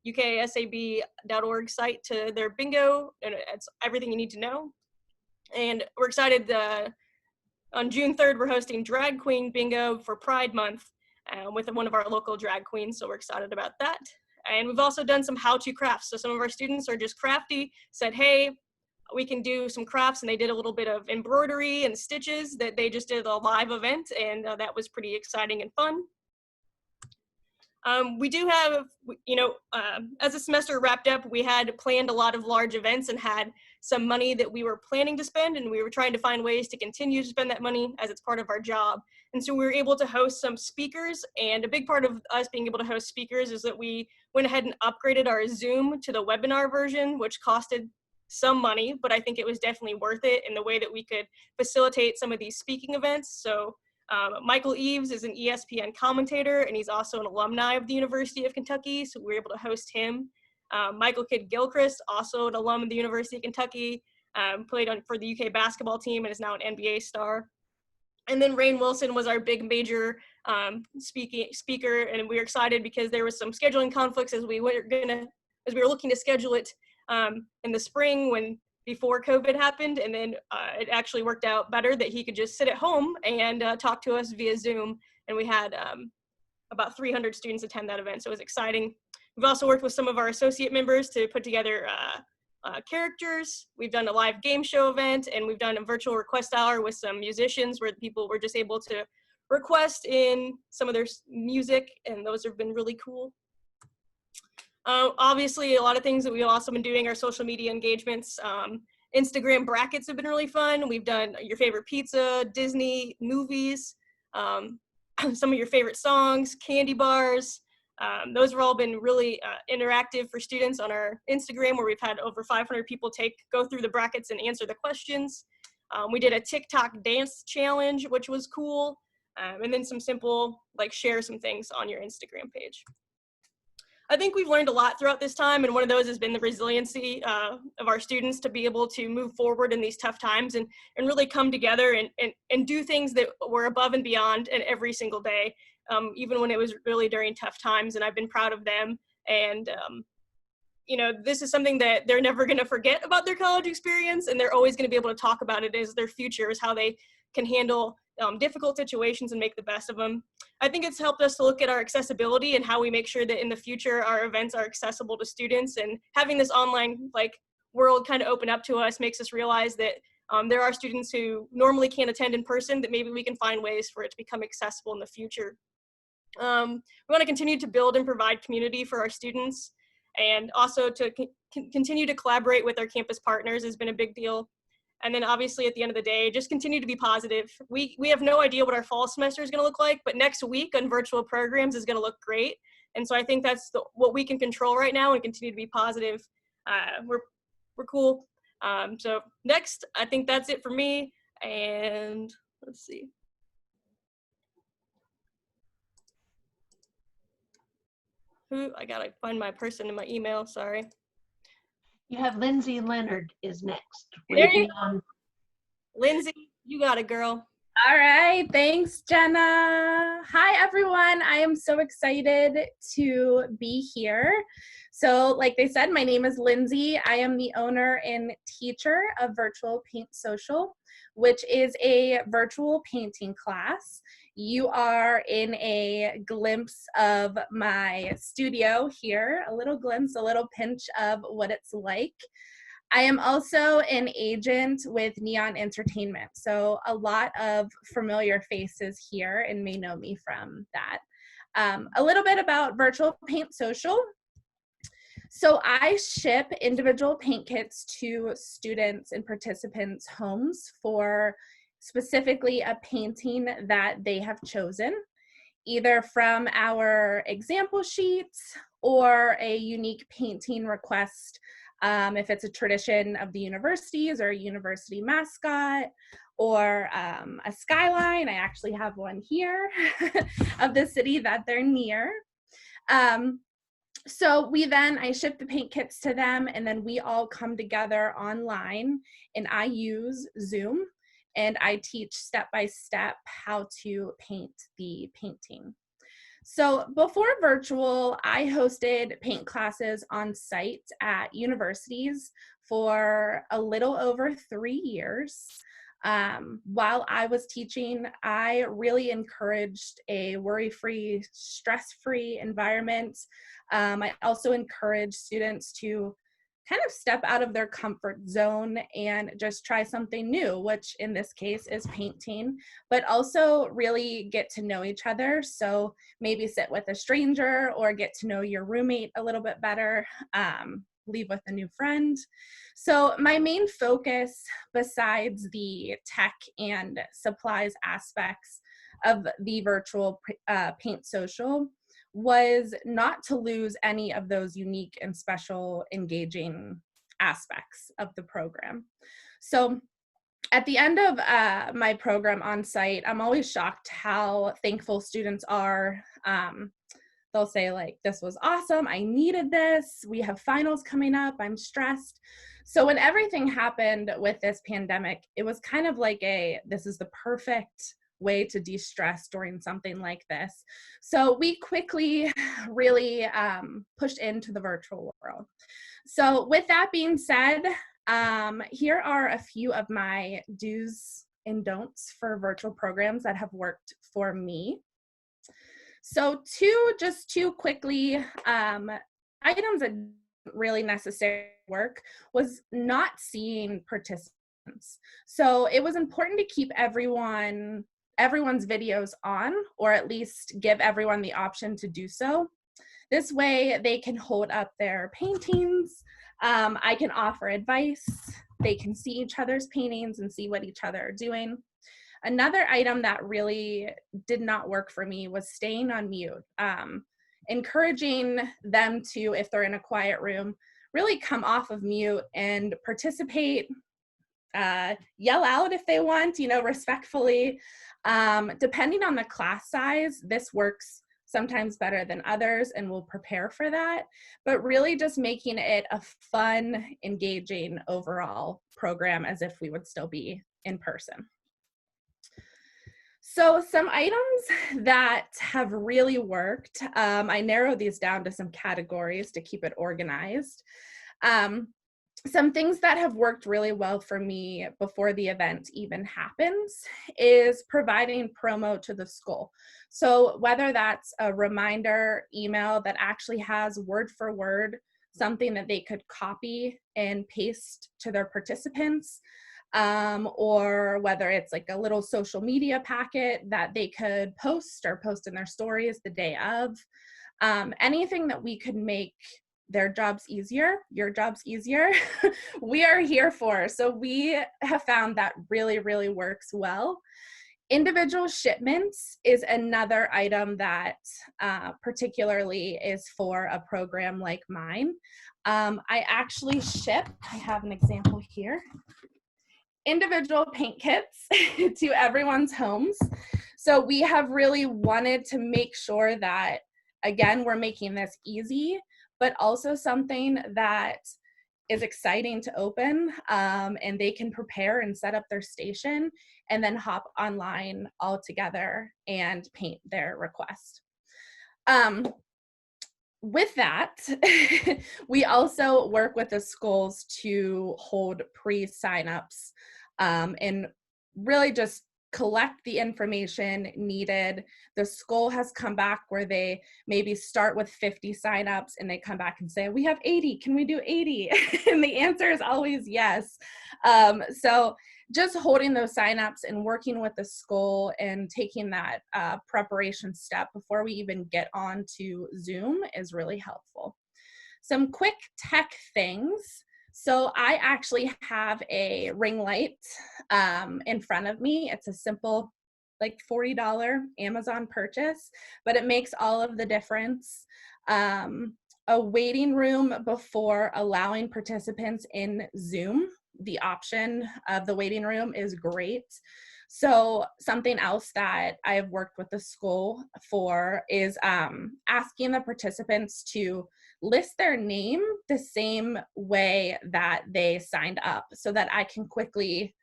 S4: uksab.org site to their bingo, and it's everything you need to know. And we're excited. On June 3rd, we're hosting Drag Queen Bingo for Pride Month with one of our local drag queens, so we're excited about that. And we've also done some how-to crafts. So some of our students are just crafty, said, hey, we can do some crafts, and they did a little bit of embroidery and stitches that they just did a live event, and that was pretty exciting and fun. We do have, as the semester wrapped up, we had planned a lot of large events and had some money that we were planning to spend, and we were trying to find ways to continue to spend that money as it's part of our job. And so we were able to host some speakers, and a big part of us being able to host speakers is that we went ahead and upgraded our Zoom to the webinar version, which costed some money, but I think it was definitely worth it in the way that we could facilitate some of these speaking events. So Michael Eaves is an ESPN commentator, and he's also an alumni of the University of Kentucky, so we were able to host him. Michael Kidd-Gilchrist, also an alum of the University of Kentucky, played for the UK basketball team and is now an NBA star. And then Rainn Wilson was our big major speaker, and we were excited because there was some scheduling conflicts as we were looking to schedule it in the spring before COVID happened, and then it actually worked out better that he could just sit at home and talk to us via Zoom, and we had about 300 students attend that event, so it was exciting. We've also worked with some of our associate members to put together characters. We've done a live game show event, and we've done a virtual request hour with some musicians where people were just able to request in some of their music, and those have been really cool. Obviously, a lot of things that we've also been doing are social media engagements. Instagram brackets have been really fun. We've done your favorite pizza, Disney, movies, some of your favorite songs, candy bars. Those have all been really interactive for students on our Instagram, where we've had over 500 people go through the brackets and answer the questions. We did a TikTok dance challenge, which was cool. And then some simple, like, share some things on your Instagram page. I think we've learned a lot throughout this time, and one of those has been the resiliency of our students to be able to move forward in these tough times and really come together and do things that were above and beyond in every single day, even when it was really during tough times, and I've been proud of them. And this is something that they're never going to forget about their college experience, and they're always going to be able to talk about it as their future, is how they can handle difficult situations and make the best of them. I think it's helped us to look at our accessibility and how we make sure that in the future our events are accessible to students, and having this online world kind of open up to us makes us realize that there are students who normally can't attend in person, that maybe we can find ways for it to become accessible in the future. We want to continue to build and provide community for our students, and also to continue to collaborate with our campus partners has been a big deal. And then obviously at the end of the day, just continue to be positive. We have no idea what our fall semester is going to look like, but next week on virtual programs is going to look great. And so I think that's what we can control right now, and continue to be positive. We're cool. So next, I think that's it for me. And let's see. I gotta find my person in my email, sorry.
S5: You have Lindsay Leonard is next.
S4: There you go. Lindsay, you got it, girl.
S6: All right, thanks, Jenna. Hi, everyone. I am so excited to be here. So like they said, my name is Lindsay. I am the owner and teacher of Virtual Paint Social, which is a virtual painting class. You are in a glimpse of my studio here, a little glimpse, a little pinch of what it's like. I am also an agent with Neon Entertainment, so a lot of familiar faces here and may know me from that. A little bit about Virtual Paint Social. So I ship individual paint kits to students and participants' homes for specifically a painting that they have chosen, either from our example sheets or a unique painting request, if it's a tradition of the universities or a university mascot, or a skyline. I actually have one here of the city that they're near. So I ship the paint kits to them, and then we all come together online, and I use Zoom, and I teach step by step how to paint the painting. So before virtual, I hosted paint classes on site at universities for a little over 3 years. While I was teaching, I really encouraged a worry-free, stress-free environment. I also encourage students to kind of step out of their comfort zone and just try something new, which in this case is painting, but also really get to know each other. So maybe sit with a stranger or get to know your roommate a little bit better, leave with a new friend. So my main focus, besides the tech and supplies aspects of the virtual paint social, was not to lose any of those unique and special engaging aspects of the program. So at the end of my program on site, I'm always shocked how thankful students are. They'll say like, this was awesome, I needed this, we have finals coming up, I'm stressed. So when everything happened with this pandemic, it was kind of like this is the perfect way to de-stress during something like this. So we quickly really pushed into the virtual world. So with that being said, here are a few of my do's and don'ts for virtual programs that have worked for me. So two quickly items that didn't really necessarily work was not seeing participants. So it was important to keep everyone's videos on, or at least give everyone the option to do so. This way they can hold up their paintings. I can offer advice. They can see each other's paintings and see what each other are doing. Another item that really did not work for me was staying on mute, encouraging them to, if they're in a quiet room, really come off of mute and participate, yell out if they want, respectfully. Depending on the class size, this works sometimes better than others, and we'll prepare for that, but really just making it a fun, engaging overall program as if we would still be in person. So some items that have really worked, I narrowed these down to some categories to keep it organized. Some things that have worked really well for me before the event even happens is providing promo to the school. So whether that's a reminder email that actually has word for word something that they could copy and paste to their participants, or whether it's like a little social media packet that they could post in their stories the day of, anything that we could make their jobs easier, your jobs easier, we are here for. So we have found that really, really works well. Individual shipments is another item that particularly is for a program like mine. I actually ship, I have an example here, individual paint kits to everyone's homes. So we have really wanted to make sure that, again, we're making this easy, but also something that is exciting to open, and they can prepare and set up their station and then hop online all together and paint their request. With that, we also work with the schools to hold pre-signups and really just collect the information needed. The school has come back where they maybe start with 50 signups and they come back and say, we have 80, can we do 80? And the answer is always yes. So just holding those signups and working with the school and taking that preparation step before we even get on to Zoom is really helpful. Some quick tech things. So I actually have a ring light in front of me. It's a simple, like $40 Amazon purchase, but it makes all of the difference. A waiting room before allowing participants in Zoom. The option of the waiting room is great. So something else that I have worked with the school for is asking the participants to list their name the same way that they signed up so that I can quickly,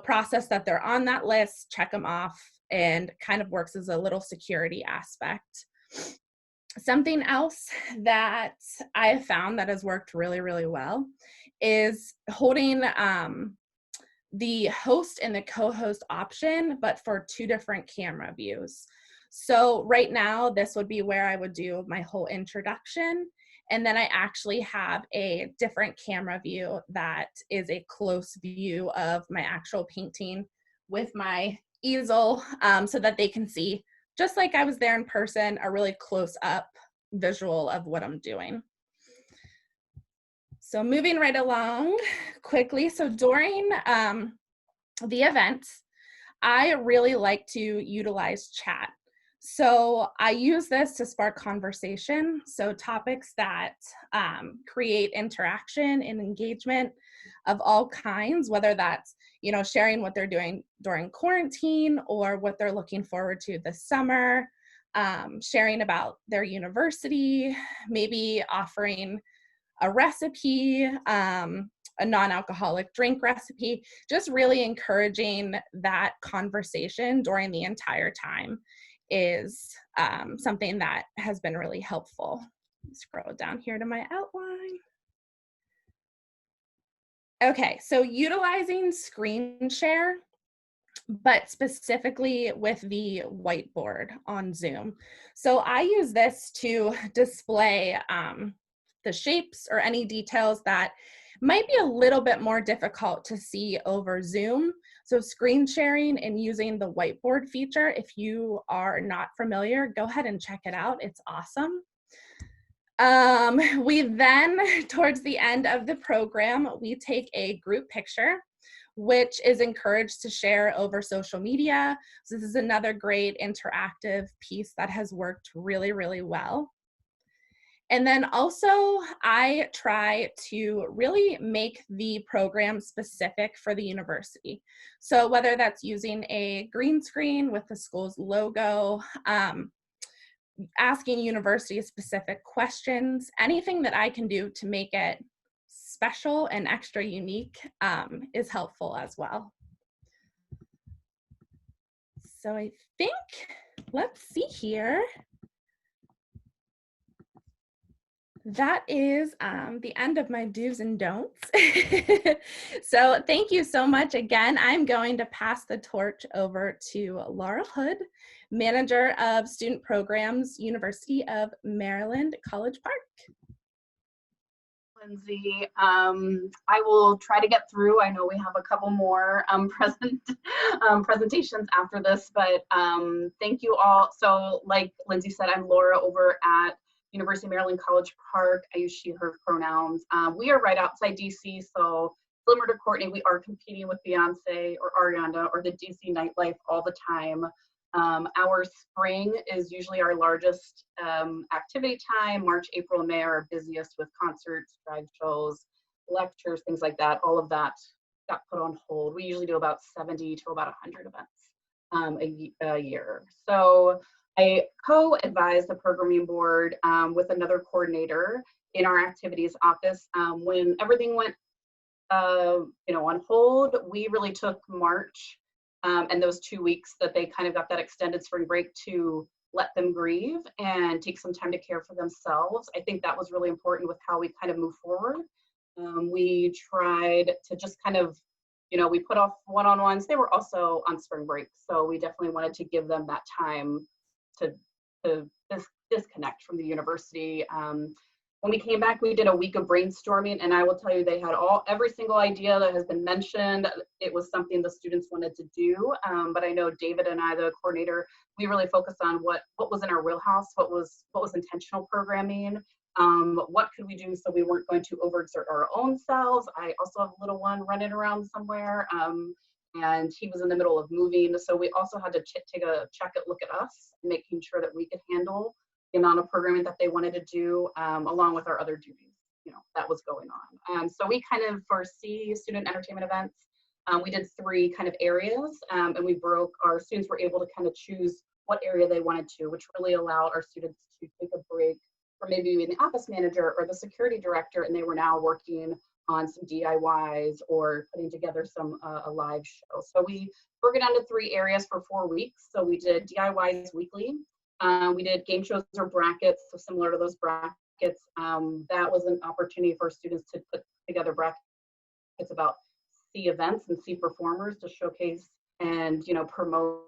S6: process that they're on that list, check them off, and kind of works as a little security aspect. Something else that I have found that has worked really, really well is holding the host and the co-host option, but for 2 different camera views. So right now, this would be where I would do my whole introduction. And then I actually have a different camera view that is a close view of my actual painting with my easel so that they can see, just like I was there in person, a really close up visual of what I'm doing. So moving right along quickly. So during the event, I really like to utilize chat. So I use this to spark conversation. So topics that create interaction and engagement of all kinds, whether that's, sharing what they're doing during quarantine or what they're looking forward to this summer, sharing about their university, maybe offering a recipe, a non-alcoholic drink recipe, just really encouraging that conversation during the entire time is something that has been really helpful. Scroll down here to my outline. Okay, so utilizing screen share, but specifically with the whiteboard on Zoom. So I use this to display the shapes or any details that might be a little bit more difficult to see over Zoom. So screen sharing and using the whiteboard feature, if you are not familiar, go ahead and check it out. It's awesome. We then, towards the end of the program, we take a group picture, which is encouraged to share over social media. So this is another great interactive piece that has worked really, really well. And then also, I try to really make the program specific for the university. So whether that's using a green screen with the school's logo, asking university-specific questions, anything that I can do to make it special and extra unique is helpful as well. So I think, let's see here. That is the end of my do's and don'ts. So thank you so much again. I'm going to pass the torch over to Laura Hood, Manager of Student Programs, University of Maryland, College Park.
S7: Lindsay, I will try to get through. I know we have a couple more presentations after this, but thank you all. So like Lindsay said, I'm Laura over at University of Maryland College Park. I use she, her pronouns. We are right outside DC, so similar to Courtney, we are competing with Beyonce or Ariana or the DC nightlife all the time. Our spring is usually our largest activity time. March, April, May are our busiest with concerts, drag shows, lectures, things like that. All of that got put on hold. We usually do about 70 to about 100 events a year. So I co-advise the programming board with another coordinator in our activities office. When everything went on hold, we really took March and those 2 weeks that they kind of got that extended spring break to let them grieve and take some time to care for themselves. I think that was really important with how we kind of move forward. We tried to just kind of, we put off one-on-ones. They were also on spring break, so we definitely wanted to give them that time to disconnect from the university. When we came back, we did a week of brainstorming, and I will tell you, they had every single idea that has been mentioned. It was something the students wanted to do, but I know David and I, the coordinator, we really focused on what was in our wheelhouse, what was intentional programming, What could we do so we weren't going to overexert our own selves? I also have a little one running around somewhere, and he was in the middle of moving. So we also had to take a look at us, making sure that we could handle the amount of programming that they wanted to do, along with our other duties, that was going on. So we kind of foresee student entertainment events. We did 3 kind of areas, and our students were able to kind of choose what area they wanted to, which really allowed our students to take a break from maybe being the office manager or the security director, and they were now working on some DIYs or putting together a live show. So we broke it down to 3 areas for 4 weeks. So we did DIYs weekly. We did game shows or brackets, so similar to those brackets. That was an opportunity for students to put together brackets about C events and C performers to showcase and promote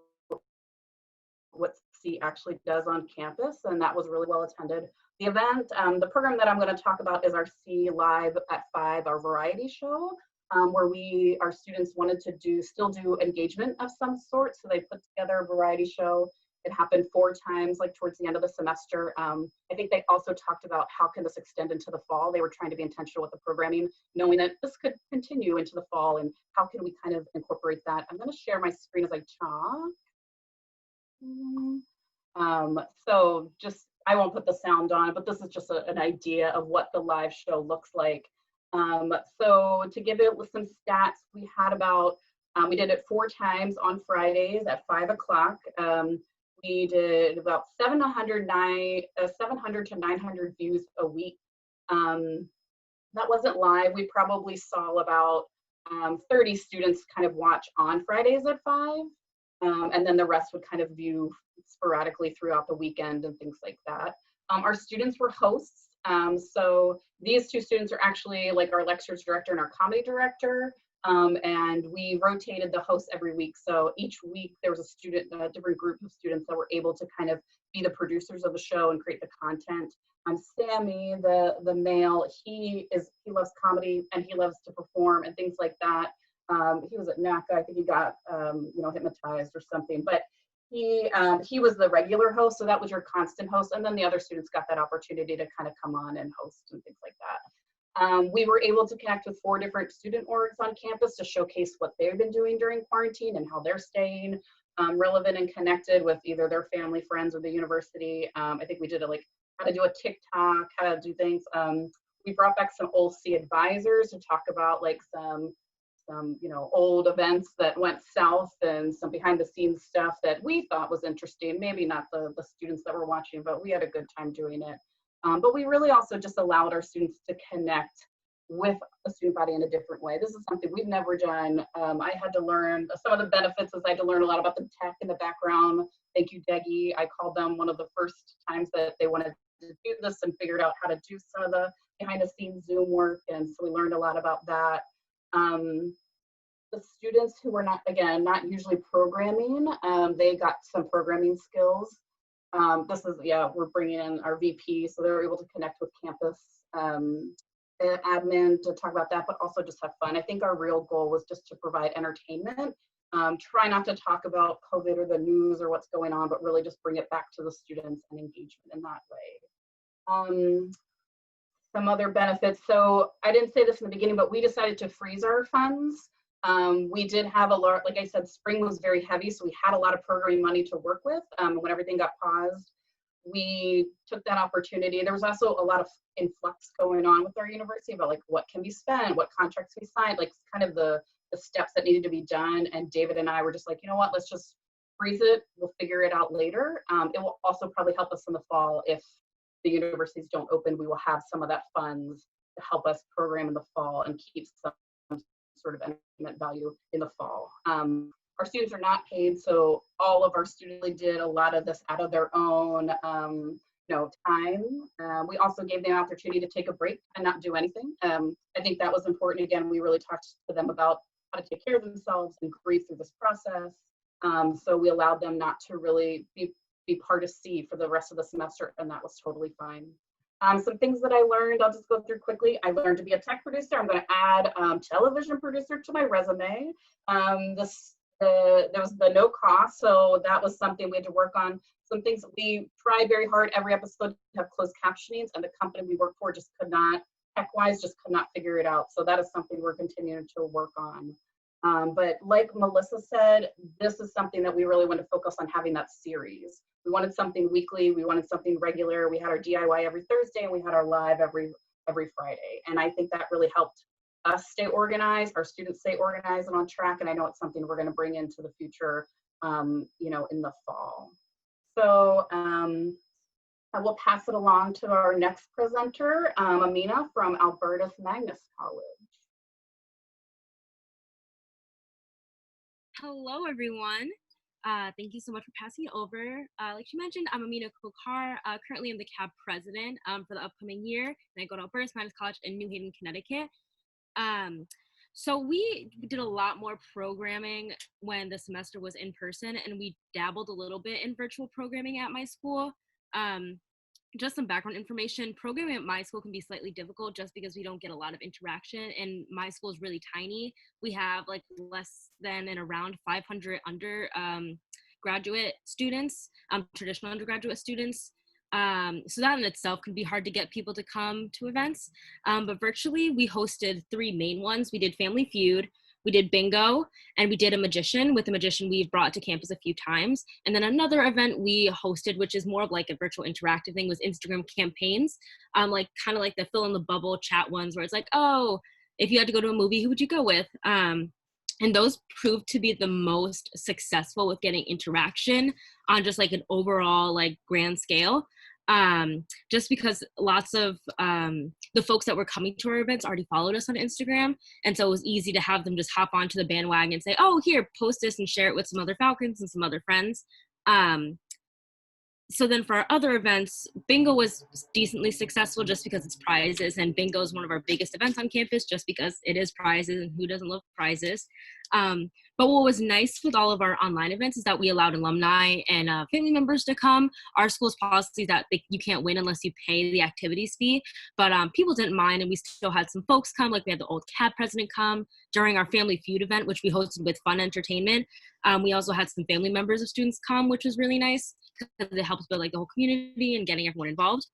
S7: what C actually does on campus, and that was really well attended. The event, the program that I'm going to talk about is our C Live at 5, our variety show, where our students wanted to still do engagement of some sort, so they put together a variety show. It happened 4 times, like towards the end of the semester. I think they also talked about how can this extend into the fall. They were trying to be intentional with the programming, knowing that this could continue into the fall, and how can we kind of incorporate that. I'm going to share my screen as I talk. So I won't put the sound on, but this is just an idea of what the live show looks like. So to give it some stats, we had we did it 4 times on Fridays at 5 o'clock. We did about 700 to 900 views a week. That wasn't live. We probably saw about 30 students kind of watch on Fridays at 5. And then the rest would kind of view sporadically throughout the weekend and things like that. Our students were hosts. So these 2 students are actually like our lectures director and our comedy director. And we rotated the hosts every week. So each week there was a different group of students that were able to kind of be the producers of the show and create the content. Sammy, the male, he loves comedy and he loves to perform and things like that. He was at NACA. I think he got hypnotized or something, but he was the regular host, so that was your constant host, and then the other students got that opportunity to kind of come on and host and things like that. We were able to connect with 4 different student orgs on campus to showcase what they've been doing during quarantine and how they're staying relevant and connected with either their family, friends, or the university. I think we did how to do a TikTok, how to do things. We brought back some old C advisors to talk about some old events that went south and some behind the scenes stuff that we thought was interesting. Maybe not the students that were watching, but we had a good time doing it. But we really also just allowed our students to connect with the student body in a different way. This is something we've never done. I had to learn some of the benefits is I had to learn a lot about the tech in the background. Thank you, Deggy. I called them one of the first times that they wanted to do this and figured out how to do some of the behind the scenes Zoom work. And so we learned a lot about that. The students who were not usually programming, they got some programming skills. We're bringing in our VP, so they were able to connect with campus admin to talk about that, but also just have fun. I think our real goal was just to provide entertainment. Try not to talk about COVID or the news or what's going on, but really just bring it back to the students and engagement in that way. Some other benefits. So I didn't say this in the beginning, but we decided to freeze our funds. We did have like I said, spring was very heavy, so we had a lot of programming money to work with. When everything got paused, we took that opportunity. There was also a lot of influx going on with our university about what can be spent, what contracts we signed, kind of the steps that needed to be done. And David and I were just like, you know what, let's just freeze it. We'll figure it out later. It will also probably help us in the fall. If the universities don't open, we will have some of that funds to help us program in the fall and keep some sort of entertainment value in the fall. Our students are not paid, so all of our students did a lot of this out of their own time. We also gave them an opportunity to take a break and not do anything. I think that was important. Again, we really talked to them about how to take care of themselves and grieve through this process. So we allowed them not to really be part of C for the rest of the semester, and that was totally fine. Some things that I learned, I'll just go through quickly. I learned to be a tech producer. I'm going to add television producer to my resume. There was the no cost, so that was something we had to work on. some things that we tried very hard every episode to have closed captionings, and the company we work for just could not, tech-wise, just could not figure it out. So that is something we're continuing to work on. But like Melissa said, this is something that we really want to focus on, having that series. We wanted something weekly, we wanted something regular. We had our DIY every Thursday, and we had our live every Friday. And I think that really helped us stay organized, our students stay organized and on track. And I know it's something we're going to bring into the future, you know, in the fall. So I will pass it along to our next presenter, Amina from Albertus Magnus College.
S8: Hello, everyone. Thank you so much for passing it over. Like she mentioned, I'm Amina Kokar. Currently, I'm the CAB president for the upcoming year, and I go to Albertus Magnus College in New Haven, Connecticut. So we did a lot more programming when the semester was in person, and we dabbled a little bit in virtual programming at my school. Just some background information, programming at my school can be slightly difficult just because we don't get a lot of interaction, and my school is really tiny. We have like less than and around 500 undergraduate students, traditional undergraduate students. So that in itself can be hard to get people to come to events. But virtually, we hosted 3 main ones. We did Family Feud, we did bingo, and we did a magician. With a magician, we've brought to campus a few times. And then another event we hosted, which is more of like a virtual interactive thing, was Instagram campaigns, like kind of like the fill in the bubble chat ones, where it's like, oh, if you had to go to a movie, who would you go with? And those proved to be the most successful with getting interaction on just like an overall like grand scale. Just because lots of the folks that were coming to our events already followed us on Instagram. And so it was easy to have them just hop onto the bandwagon and say, oh, here, post this and share it with some other Falcons and some other friends. So then for our other events, bingo was decently successful just because it's prizes, and bingo is one of our biggest events on campus just because it is prizes, and who doesn't love prizes. But what was nice with all of our online events is that we allowed alumni and family members to come. Our school's policy is that you can't win unless you pay the activities fee, but people didn't mind, and we still had some folks come, like we had the old CAB president come during our Family Feud event, which we hosted with fun entertainment. We also had some family members of students come, which was really nice because it helps build like the whole community and getting everyone involved.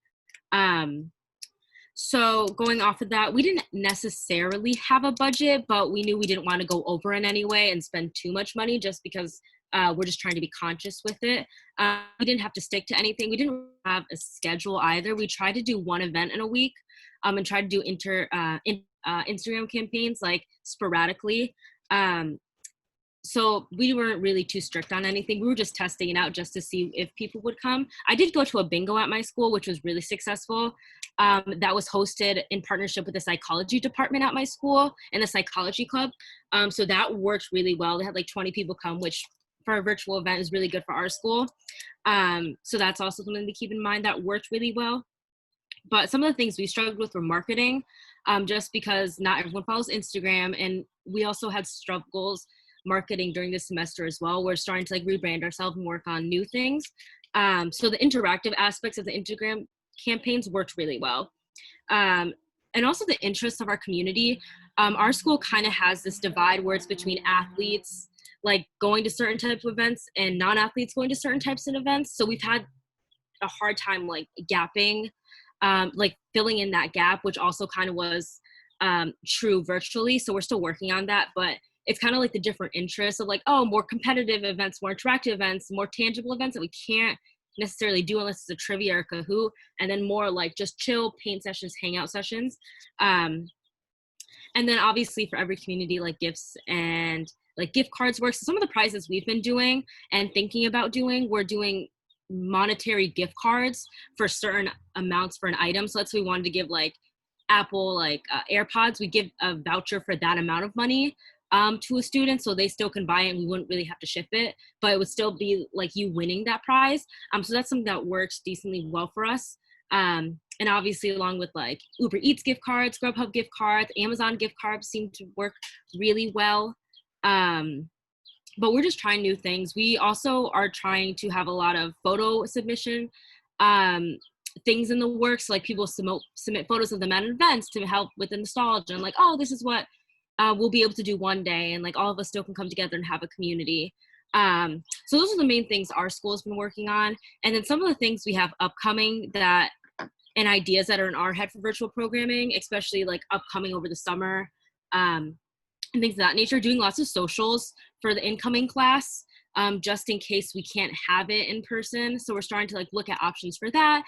S8: So going off of that, we didn't necessarily have a budget, but we knew we didn't want to go over in any way and spend too much money just because we're just trying to be conscious with it. We didn't have to stick to anything. We didn't have a schedule either. We tried to do one event in a week and tried to do Instagram campaigns like sporadically. So we weren't really too strict on anything. We were just testing it out just to see if people would come. I did go to a bingo at my school, which was really successful. That was hosted in partnership with the psychology department at my school and the psychology club. So that worked really well. They had like 20 people come, which for a virtual event is really good for our school. So that's also something to keep in mind that worked really well. But some of the things we struggled with were marketing, just because not everyone follows Instagram. And we also had struggles marketing during this semester as well. We're starting to like rebrand ourselves and work on new things. So the interactive aspects of the Instagram campaigns worked really well. And also the interests of our community. Our school kind of has this divide where it's between athletes like going to certain types of events and non-athletes going to certain types of events. So we've had a hard time like gapping, like filling in that gap, which also kind of was true virtually. So we're still working on that, but it's kind of like the different interests of like, oh, more competitive events, more interactive events, more tangible events that we can't necessarily do unless it's a trivia or Kahoot, and then more like just chill paint sessions, hangout sessions. And then obviously for every community, like gifts and like gift cards work. So some of the prizes we've been doing and thinking about doing, we're doing monetary gift cards for certain amounts for an item. So let's say we wanted to give like Apple, like AirPods, we give a voucher for that amount of money to a student, so they still can buy it and we wouldn't really have to ship it, but it would still be like you winning that prize. So that's something that works decently well for us. And obviously along with like Uber Eats gift cards, Grubhub gift cards, Amazon gift cards seem to work really well. But we're just trying new things. We also are trying to have a lot of photo submission things in the works, like people submit photos of them at events to help with the nostalgia and like, oh, this is what we'll be able to do one day, and like all of us still can come together and have a community. So those are the main things our school has been working on. And then some of the things we have upcoming that and ideas that are in our head for virtual programming, especially like upcoming over the summer, and things of that nature, doing lots of socials for the incoming class, just in case we can't have it in person. So we're starting to like look at options for that,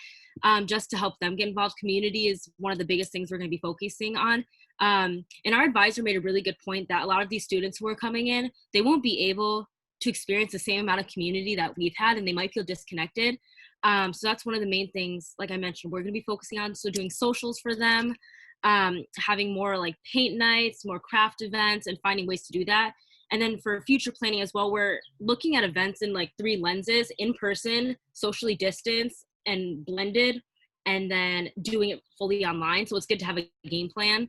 S8: just to help them get involved. Community is one of the biggest things we're going to be focusing on. And our advisor made a really good point that a lot of these students who are coming in, they won't be able to experience the same amount of community that we've had, and they might feel disconnected. So that's one of the main things, like I mentioned, we're going to be focusing on. So doing socials for them, having more like paint nights, more craft events, and finding ways to do that. And then for future planning as well, we're looking at events in like 3 lenses: in person, socially distanced and blended, and then doing it fully online. So it's good to have a game plan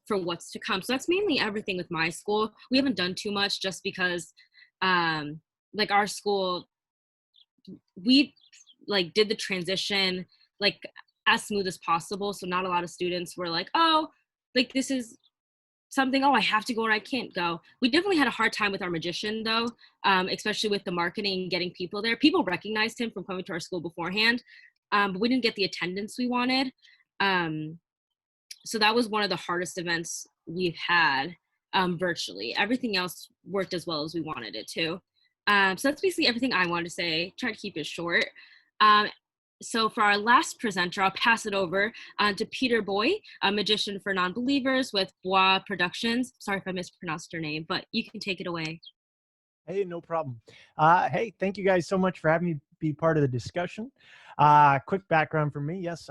S8: for what's to come. So that's mainly everything with my school. We haven't done too much just because like our school, we like did the transition like as smooth as possible. So not a lot of students were like, oh, like this is something, oh, I have to go or I can't go. We definitely had a hard time with our magician though, especially with the marketing and getting people there. People recognized him from coming to our school beforehand, but we didn't get the attendance we wanted. So that was one of the hardest events we've had virtually. Everything else worked as well as we wanted it to. So that's basically everything I wanted to say. Try to keep it short. So for our last presenter, I'll pass it over to Peter Boy, a magician for non-believers with Bois Productions. Sorry if I mispronounced your name, but you can take it away.
S9: Hey, no problem. Hey, thank you guys so much for having me be part of the discussion. Quick background for me. Yes,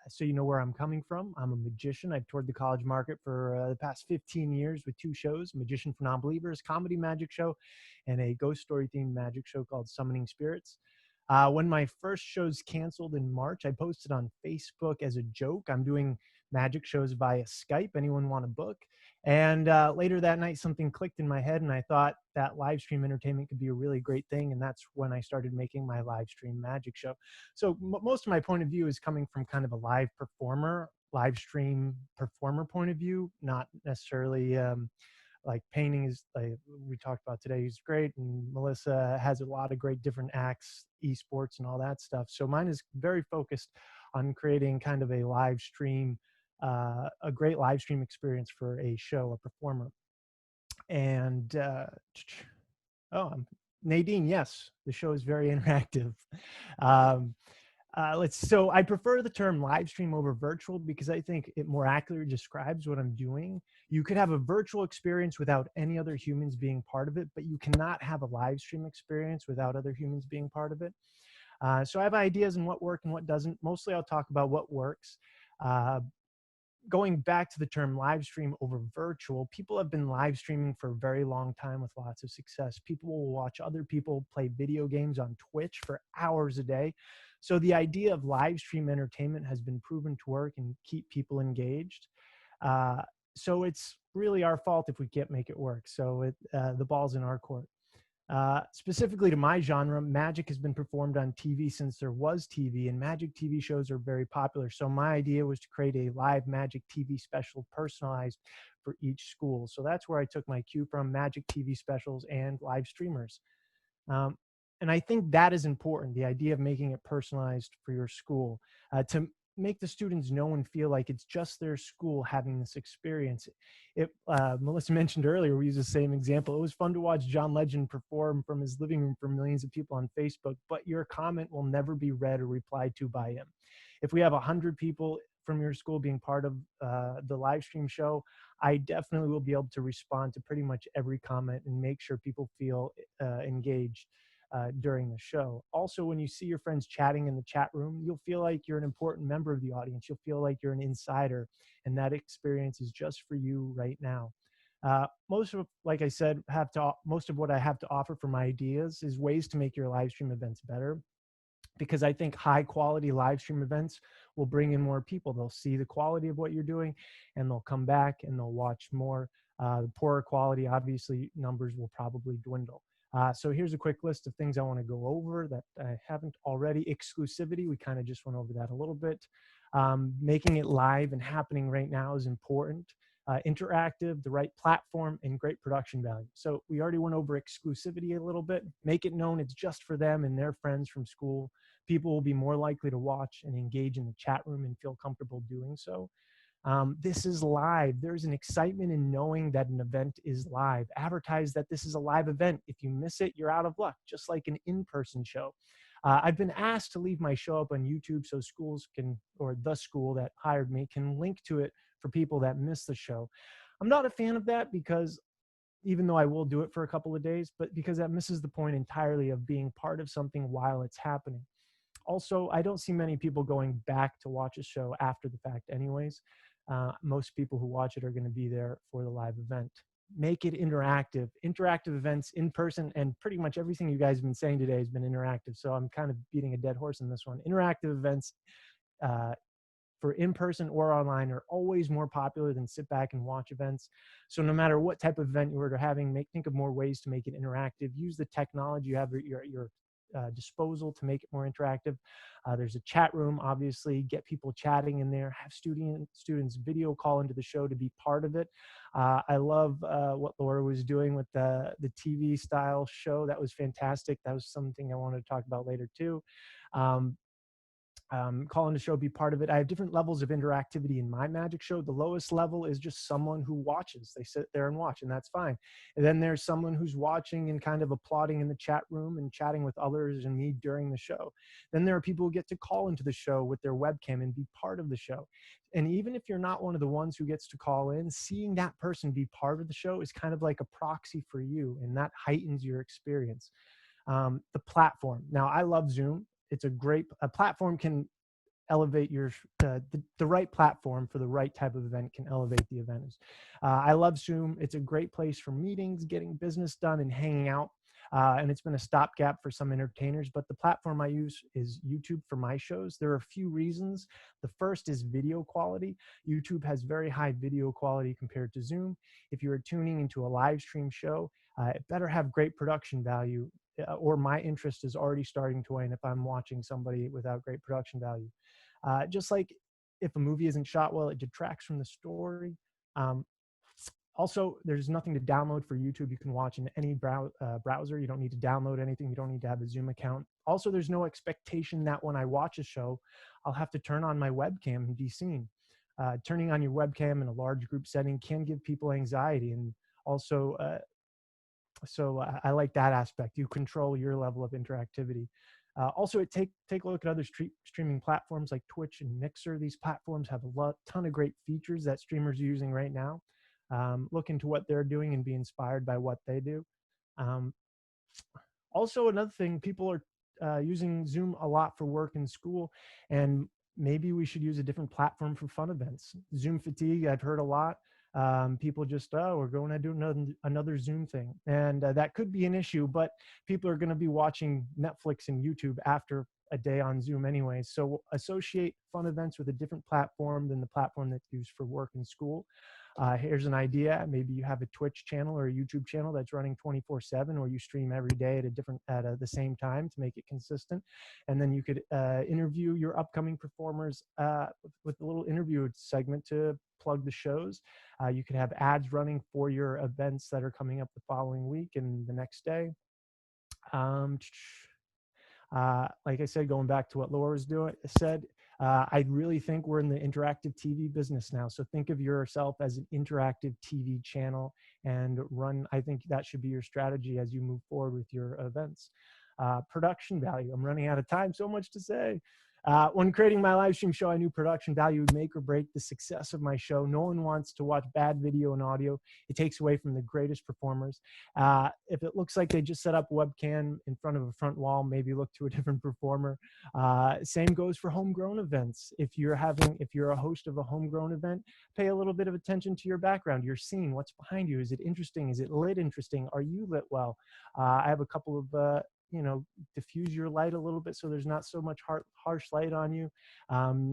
S9: so you know where I'm coming from. I'm a magician. I've toured the college market for the past 15 years with 2 shows: Magician for Non-Believers, comedy magic show, and a ghost story themed magic show called Summoning Spirits. When my first show's canceled in March, I posted on Facebook as a joke, I'm doing magic shows via Skype. Anyone want to book? And later that night, something clicked in my head, and I thought that live stream entertainment could be a really great thing. And that's when I started making my live stream magic show. So most of my point of view is coming from kind of a live stream performer point of view, not necessarily like painting is, like we talked about today, is great. And Melissa has a lot of great different acts, esports and all that stuff. So mine is very focused on creating kind of a live stream, a great live stream experience for a show, a performer. And Nadine, yes, the show is very interactive. So I prefer the term live stream over virtual because I think it more accurately describes what I'm doing. You could have a virtual experience without any other humans being part of it, but you cannot have a live stream experience without other humans being part of it. So I have ideas on what works and what doesn't. Mostly I'll talk about what works. Going back to the term live stream over virtual, people have been live streaming for a very long time with lots of success. People will watch other people play video games on Twitch for hours a day. So the idea of live stream entertainment has been proven to work and keep people engaged. So it's really our fault if we can't make it work. So the ball's in our court. Specifically to my genre, magic has been performed on TV since there was TV, and magic TV shows are very popular. So my idea was to create a live magic TV special personalized for each school. So that's where I took my cue from: magic TV specials and live streamers. And I think that is important, the idea of making it personalized for your school, to make the students know and feel like it's just their school having this experience. Melissa mentioned earlier, we use the same example. It was fun to watch John Legend perform from his living room for millions of people on Facebook, but your comment will never be read or replied to by him. If we have 100 people from your school being part of the live stream show, I definitely will be able to respond to pretty much every comment and make sure people feel engaged during the show. Also, when you see your friends chatting in the chat room, you'll feel like you're an important member of the audience. You'll feel like you're an insider, and that experience is just for you right now. Like I said, most of what I have to offer for my ideas is ways to make your live stream events better, because I think high quality live stream events will bring in more people. They'll see the quality of what you're doing and they'll come back and they'll watch more. The poorer quality, obviously, numbers will probably dwindle. So here's a quick list of things I want to go over that I haven't already. Exclusivity, we kind of just went over that a little bit. Making it live and happening right now is important. interactive, the right platform, and great production value. So we already went over exclusivity a little bit. Make it known it's just for them and their friends from school. People will be more likely to watch and engage in the chat room and feel comfortable doing so. This is live. There's an excitement in knowing that an event is live. Advertise that this is a live event. If you miss it, you're out of luck, just like an in-person show. I've been asked to leave my show up on YouTube so schools can, or the school that hired me, can link to it for people that miss the show. I'm not a fan of that because even though I will do it for a couple of days, but because that misses the point entirely of being part of something while it's happening. Also, I don't see many people going back to watch a show after the fact anyways. Most people who watch it are going to be there for the live event. Make it interactive. Interactive events in person, and pretty much everything you guys have been saying today has been interactive, so I'm kind of beating a dead horse in this one. Interactive events for in-person or online are always more popular than sit back and watch events. So no matter what type of event you're having, think of more ways to make it interactive. Use the technology you have at your disposal to make it more interactive. There's a chat room, obviously. Get people chatting in there. Have students video call into the show to be part of it. I love what Laura was doing with the TV style show. That was fantastic. That was something I wanted to talk about later too. Call in the show, be part of it. I have different levels of interactivity in my magic show. The lowest level is just someone who watches. They sit there and watch, and that's fine. And then there's someone who's watching and kind of applauding in the chat room and chatting with others and me during the show. Then there are people who get to call into the show with their webcam and be part of the show. And even if you're not one of the ones who gets to call in, seeing that person be part of the show is kind of like a proxy for you, and that heightens your experience. The platform. Now, I love Zoom. It's a platform can elevate the right platform for the right type of event can elevate the event. I love Zoom. It's a great place for meetings, getting business done, and hanging out. And it's been a stopgap for some entertainers, but the platform I use is YouTube for my shows. There are a few reasons. The first is video quality. YouTube has very high video quality compared to Zoom. If you are tuning into a live stream show, it better have great production value, or my interest is already starting to wane if I'm watching somebody without great production value. Just like if a movie isn't shot well, it detracts from the story. Also, there's nothing to download for YouTube. You can watch in any browser. You don't need to download anything. You don't need to have a Zoom account. Also, there's no expectation that when I watch a show, I'll have to turn on my webcam and be seen. Turning on your webcam in a large group setting can give people anxiety, and also so I like that aspect. You control your level of interactivity. Also, take a look at other streaming platforms like Twitch and Mixer. These platforms have a ton of great features that streamers are using right now. Look into what they're doing and be inspired by what they do. Also, another thing, people are using Zoom a lot for work and school, and maybe we should use a different platform for fun events. Zoom fatigue, I've heard a lot. People just, we're going to do another Zoom thing. And that could be an issue, but people are going to be watching Netflix and YouTube after a day on Zoom anyway. So associate fun events with a different platform than the platform that's used for work and school. Here's an idea. Maybe you have a Twitch channel or a YouTube channel that's running 24/7, or you stream every day at the same time to make it consistent. And then you could interview your upcoming performers with a little interview segment to plug the shows. You could have ads running for your events that are coming up the following week and the next day. Like I said, going back to what Laura said, I really think we're in the interactive TV business now. So think of yourself as an interactive TV channel and I think that should be your strategy as you move forward with your events. Production value. I'm running out of time, so much to say. When creating my live stream show, I knew production value would make or break the success of my show. No one wants to watch bad video and audio. It takes away from the greatest performers. If it looks like they just set up webcam in front of a front wall, maybe look to a different performer. Same goes for homegrown events. If you're a host of a homegrown event, pay a little bit of attention to your background, your scene, what's behind you. Is it interesting? Is it lit interesting? Are you lit well? I have a couple of diffuse your light a little bit so there's not so much harsh light on you.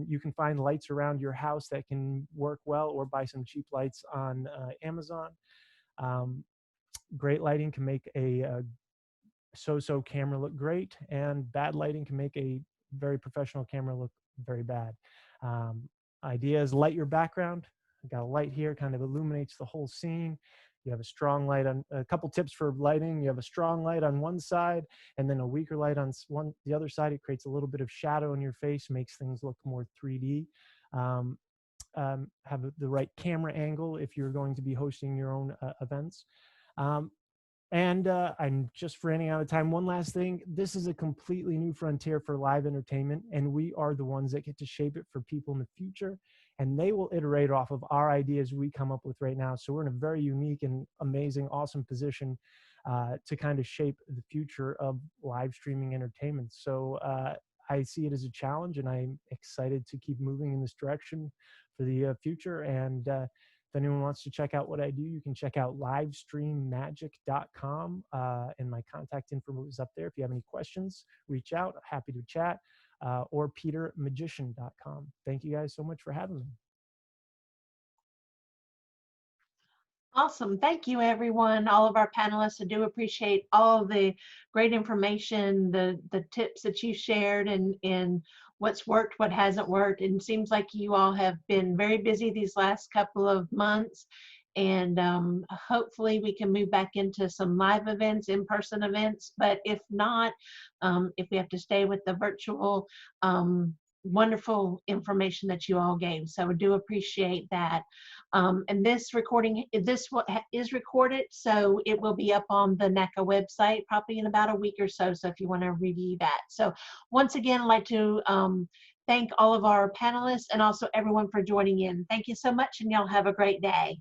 S9: You can find lights around your house that can work well, or buy some cheap lights on Amazon. Great lighting can make a so-so camera look great, and bad lighting can make a very professional camera look very bad. Idea is light your background, I've got a light here, kind of illuminates the whole scene. You have a strong light on, a couple tips for lighting. You have a strong light on one side and then a weaker light on the other side. It creates a little bit of shadow in your face, makes things look more 3D. Have the right camera angle if you're going to be hosting your own events. I'm just running out of time. One last thing. This is a completely new frontier for live entertainment, and we are the ones that get to shape it for people in the future, and they will iterate off of our ideas we come up with right now. So we're in a very unique and amazing, awesome position to kind of shape the future of live streaming entertainment. So I see it as a challenge, and I'm excited to keep moving in this direction for the future. And if anyone wants to check out what I do, you can check out livestreammagic.com, and my contact info is up there. If you have any questions, reach out. Happy to chat, or petermagician.com. Thank you guys so much for having me.
S5: Awesome. Thank you, everyone, all of our panelists. I do appreciate all the great information, the tips that you shared, and what's worked, what hasn't worked. And it seems like you all have been very busy these last couple of months. And hopefully we can move back into some live events, in-person events. But if not, if we have to stay with the virtual, wonderful information that you all gave. So I do appreciate that. And this recording, this is recorded, so it will be up on the NACA website probably in about a week or so. So if you want to review that. So once again, I'd like to thank all of our panelists and also everyone for joining in. Thank you so much, and y'all have a great day.